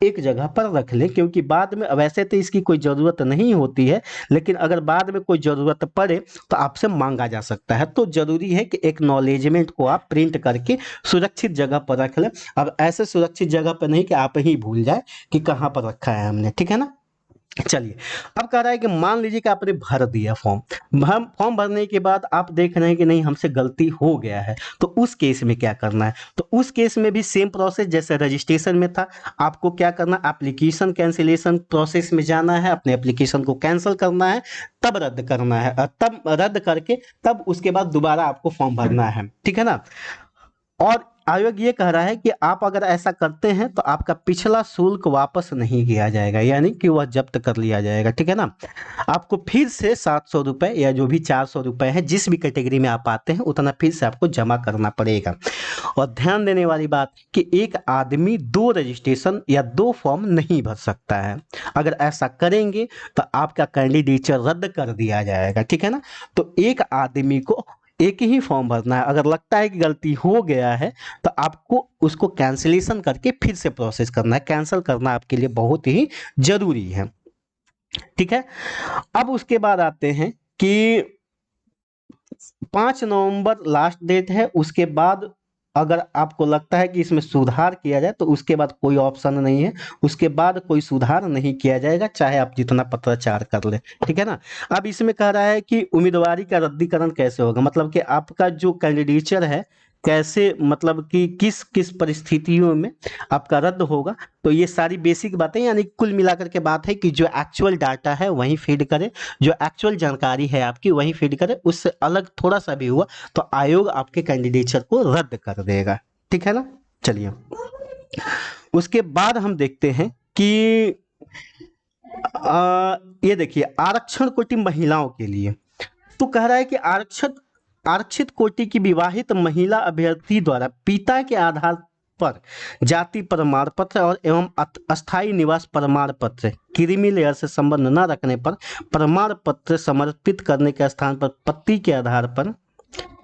एक जगह पर रख लें, क्योंकि बाद में वैसे तो इसकी कोई ज़रूरत नहीं होती है, लेकिन अगर बाद में कोई ज़रूरत पड़े तो आपसे मांगा जा सकता है। तो ज़रूरी है कि एक्नॉलेजमेंट को आप प्रिंट करके सुरक्षित जगह पर रख लें। अब ऐसे सुरक्षित जगह पर नहीं कि आप ही भूल जाए कि कहाँ पर रखा है हमने, ठीक है ना। चलिए, अब कह रहा है कि मान लीजिए कि आपने भर दिया फॉर्म, फॉर्म भरने के बाद आप देख रहे हैं कि नहीं हमसे गलती हो गया है, तो उस केस में क्या करना है। तो उस केस में भी सेम प्रोसेस जैसे रजिस्ट्रेशन में था, आपको क्या करना, एप्लीकेशन कैंसिलेशन प्रोसेस में जाना है, अपने एप्लीकेशन को कैंसिल करना है, तब रद्द करना है, तब रद्द करके तब उसके बाद दोबारा आपको फॉर्म भरना है, ठीक है ना। और आयोग ये कह रहा है कि आप अगर ऐसा करते हैं तो आपका पिछला शुल्क वापस नहीं किया जाएगा, यानी कि वह जब्त कर लिया जाएगा, ठीक है ना। आपको फिर से 700 रुपए या जो भी 400 रुपए है, जिस भी कैटेगरी में आप आते हैं उतना फिर से आपको जमा करना पड़ेगा। और ध्यान देने वाली बात कि एक आदमी 2 रजिस्ट्रेशन या 2 फॉर्म नहीं भर सकता है। अगर ऐसा करेंगे तो आपका कैंडिडेचर रद्द कर दिया जाएगा, ठीक है ना। तो एक आदमी को एक ही फॉर्म भरना है। अगर लगता है कि गलती हो गया है तो आपको उसको कैंसिलेशन करके फिर से प्रोसेस करना है, कैंसिल करना आपके लिए बहुत ही जरूरी है, ठीक है। अब उसके बाद आते हैं कि 5 नवंबर लास्ट डेट है, उसके बाद अगर आपको लगता है कि इसमें सुधार किया जाए तो उसके बाद कोई ऑप्शन नहीं है, उसके बाद कोई सुधार नहीं किया जाएगा, चाहे आप जितना पत्राचार कर ले, ठीक है ना। अब इसमें कह रहा है कि उम्मीदवारी का रद्दीकरण कैसे होगा, मतलब कि आपका जो कैंडिडेचर है कैसे, मतलब कि किस किस परिस्थितियों में आपका रद्द होगा। तो ये सारी बेसिक बातें, यानी कुल मिलाकर के बात है कि जो एक्चुअल डाटा है वहीं फीड करें, जो एक्चुअल जानकारी है आपकी वहीं फीड करें, उससे अलग थोड़ा सा भी हुआ तो आयोग आपके कैंडिडेचर को रद्द कर देगा, ठीक है ना। चलिए, उसके बाद हम देखते हैं कि ये देखिए आरक्षण कोटि महिलाओं के लिए। तो कह रहा है कि आरक्षित कोटि की विवाहित महिला अभ्यर्थी द्वारा पिता के आधार पर जाति प्रमाण पत्र और एवं अस्थायी निवास प्रमाण पत्र क्रीमी लेयर से संबंध न रखने पर प्रमाण पत्र समर्पित करने के स्थान पर पति के आधार पर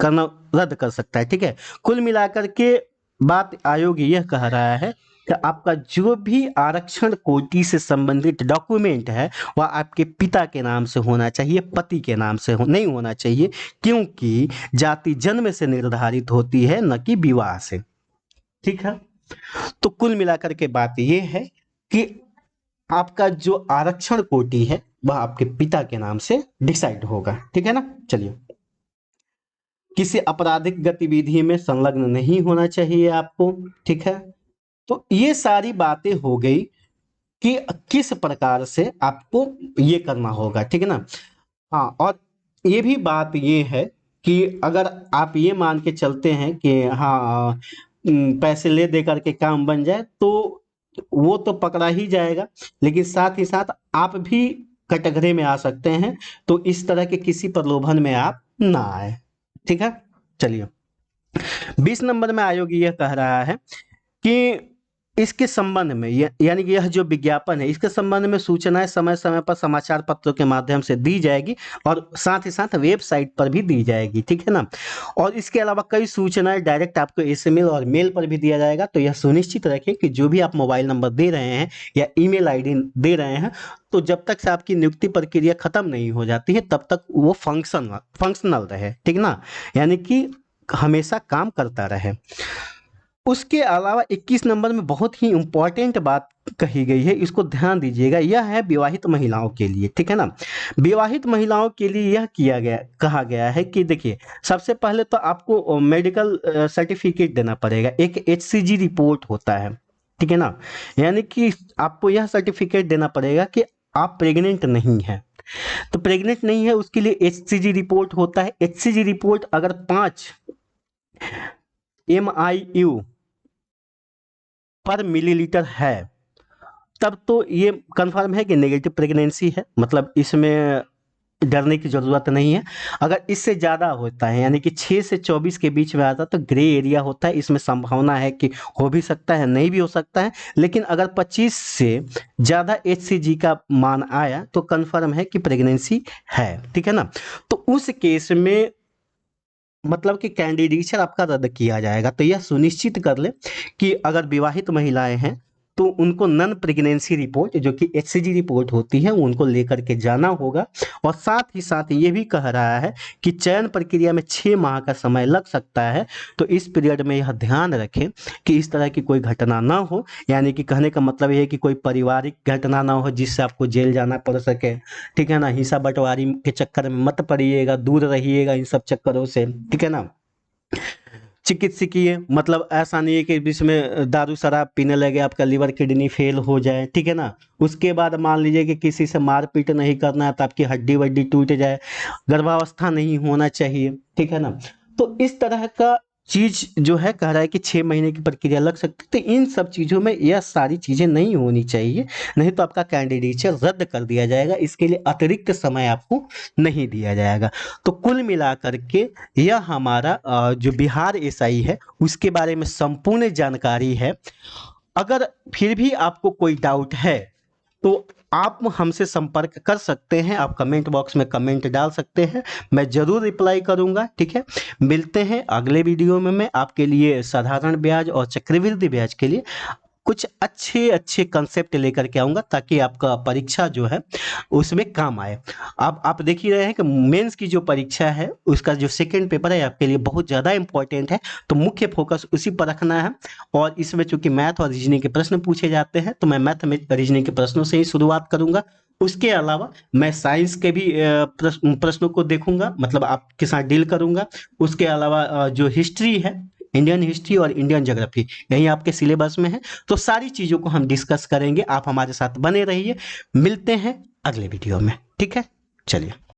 करना रद्द कर सकता है, ठीक है। कुल मिलाकर के बात आयोग यह कह रहा है कि आपका जो भी आरक्षण कोटि से संबंधित डॉक्यूमेंट है वह आपके पिता के नाम से होना चाहिए, पति के नाम से नहीं होना चाहिए, क्योंकि जाति जन्म से निर्धारित होती है न कि विवाह से, ठीक है। तो कुल मिलाकर के बात यह है कि आपका जो आरक्षण कोटि है वह आपके पिता के नाम से डिसाइड होगा, ठीक है ना। चलिए, किसी आपराधिक गतिविधि में संलग्न नहीं होना चाहिए आपको, ठीक है। तो ये सारी बातें हो गई कि किस प्रकार से आपको ये करना होगा, ठीक है ना। हाँ, और ये भी बात ये है कि अगर आप ये मान के चलते हैं कि हाँ पैसे ले दे करके काम बन जाए तो वो तो पकड़ा ही जाएगा, लेकिन साथ ही साथ आप भी कटघरे में आ सकते हैं। तो इस तरह के किसी प्रलोभन में आप ना आए, ठीक है। चलिए, 20 नंबर में आयोग यह कह रहा है कि इसके संबंध में यानी कि यह जो विज्ञापन है इसके संबंध में सूचनाएं समय समय पर समाचार पत्रों के माध्यम से दी जाएगी और साथ ही साथ वेबसाइट पर भी दी जाएगी, ठीक है ना। और इसके अलावा कई सूचनाएं डायरेक्ट आपको एसएमएस और मेल पर भी दिया जाएगा। तो यह सुनिश्चित रखें कि जो भी आप मोबाइल नंबर दे रहे हैं या ईमेल आईडी दे रहे हैं तो जब तक से आपकी नियुक्ति प्रक्रिया खत्म नहीं हो जाती है तब तक वो फंक्शनल रहे, ठीक ना, यानी कि हमेशा काम करता रहे। उसके अलावा 21 नंबर में बहुत ही इंपॉर्टेंट बात कही गई है, इसको ध्यान दीजिएगा। यह है विवाहित महिलाओं के लिए, ठीक है ना। विवाहित महिलाओं के लिए यह कहा गया है कि देखिए, सबसे पहले तो आपको मेडिकल सर्टिफिकेट देना पड़ेगा, एक HCG रिपोर्ट होता है, ठीक है ना। यानी कि आपको यह सर्टिफिकेट देना पड़ेगा कि आप प्रेग्नेंट नहीं हैं। तो प्रेग्नेंट नहीं है उसके लिए HCG रिपोर्ट होता है। HCG रिपोर्ट अगर 5 MIU पर मिलीलीटर है, तब तो ये कंफर्म है कि नेगेटिव प्रेगनेंसी है, मतलब इसमें डरने की ज़रूरत नहीं है। अगर इससे ज़्यादा होता है, यानी कि 6 से 24 के बीच में आता है, तो ग्रे एरिया होता है, इसमें संभावना है कि हो भी सकता है, नहीं भी हो सकता है। लेकिन अगर 25 से ज़्यादा HCG का मान आया तो कंफर्म है कि प्रेगनेंसी है, ठीक है ना। तो उस केस में मतलब कि कैंडिडेचर आपका रद्द किया जाएगा। तो यह सुनिश्चित कर ले कि अगर विवाहित महिलाएं हैं तो उनको नन प्रेगनेंसी रिपोर्ट, जो कि HCG रिपोर्ट होती है, वो उनको लेकर के जाना होगा। और साथ ही साथ ये भी कह रहा है कि चयन प्रक्रिया में 6 माह का समय लग सकता है। तो इस पीरियड में यह ध्यान रखें कि इस तरह की कोई घटना ना हो। यानी कि कहने का मतलब ये है कि कोई पारिवारिक घटना ना हो जिससे आपको जेल जाना पड़ सके, ठीक है ना। हिस्सा बंटवारी के चक्कर में मत पड़िएगा, दूर रहिएगा इन सब चक्करों से, ठीक है ना। चिकित्सकीय मतलब ऐसा नहीं है कि बीच में दारू शराब पीने लगे, आपका लिवर किडनी फेल हो जाए, ठीक है ना। उसके बाद मान लीजिए कि किसी से मारपीट नहीं करना है तो आपकी हड्डी वड्डी टूट जाए, गर्भावस्था नहीं होना चाहिए, ठीक है ना। तो इस तरह का चीज जो है कह रहा है कि 6 महीने की प्रक्रिया लग सकती है। तो इन सब चीजों में यह सारी चीजें नहीं होनी चाहिए, नहीं तो आपका कैंडिडेचर रद्द कर दिया जाएगा। इसके लिए अतिरिक्त समय आपको नहीं दिया जाएगा। तो कुल मिलाकर के यह हमारा जो बिहार SI है उसके बारे में संपूर्ण जानकारी है। अगर फिर भी आपको कोई डाउट है तो आप हमसे संपर्क कर सकते हैं, आप कमेंट बॉक्स में कमेंट डाल सकते हैं, मैं जरूर रिप्लाई करूंगा, ठीक है। मिलते हैं अगले वीडियो में। मैं आपके लिए साधारण ब्याज और चक्रवृद्धि ब्याज के लिए कुछ अच्छे अच्छे कंसेप्ट लेकर के आऊंगा, ताकि आपका परीक्षा जो है उसमें काम आए। आप देख ही रहे हैं कि मेंस की जो परीक्षा है उसका जो सेकंड पेपर है आपके लिए बहुत ज़्यादा इंपॉर्टेंट है। तो मुख्य फोकस उसी पर रखना है। और इसमें चूंकि मैथ और रीजनिंग के प्रश्न पूछे जाते हैं तो मैं मैथ में रीजनिंग के प्रश्नों से ही शुरुआत करूंगा। उसके अलावा मैं साइंस के भी प्रश्नों को देखूंगा, मतलब आपके साथ डील करूंगा। उसके अलावा जो हिस्ट्री है, इंडियन हिस्ट्री और इंडियन ज्योग्राफी, यही आपके सिलेबस में है। तो सारी चीज़ों को हम डिस्कस करेंगे, आप हमारे साथ बने रहिए। मिलते हैं अगले वीडियो में, ठीक है, चलिए।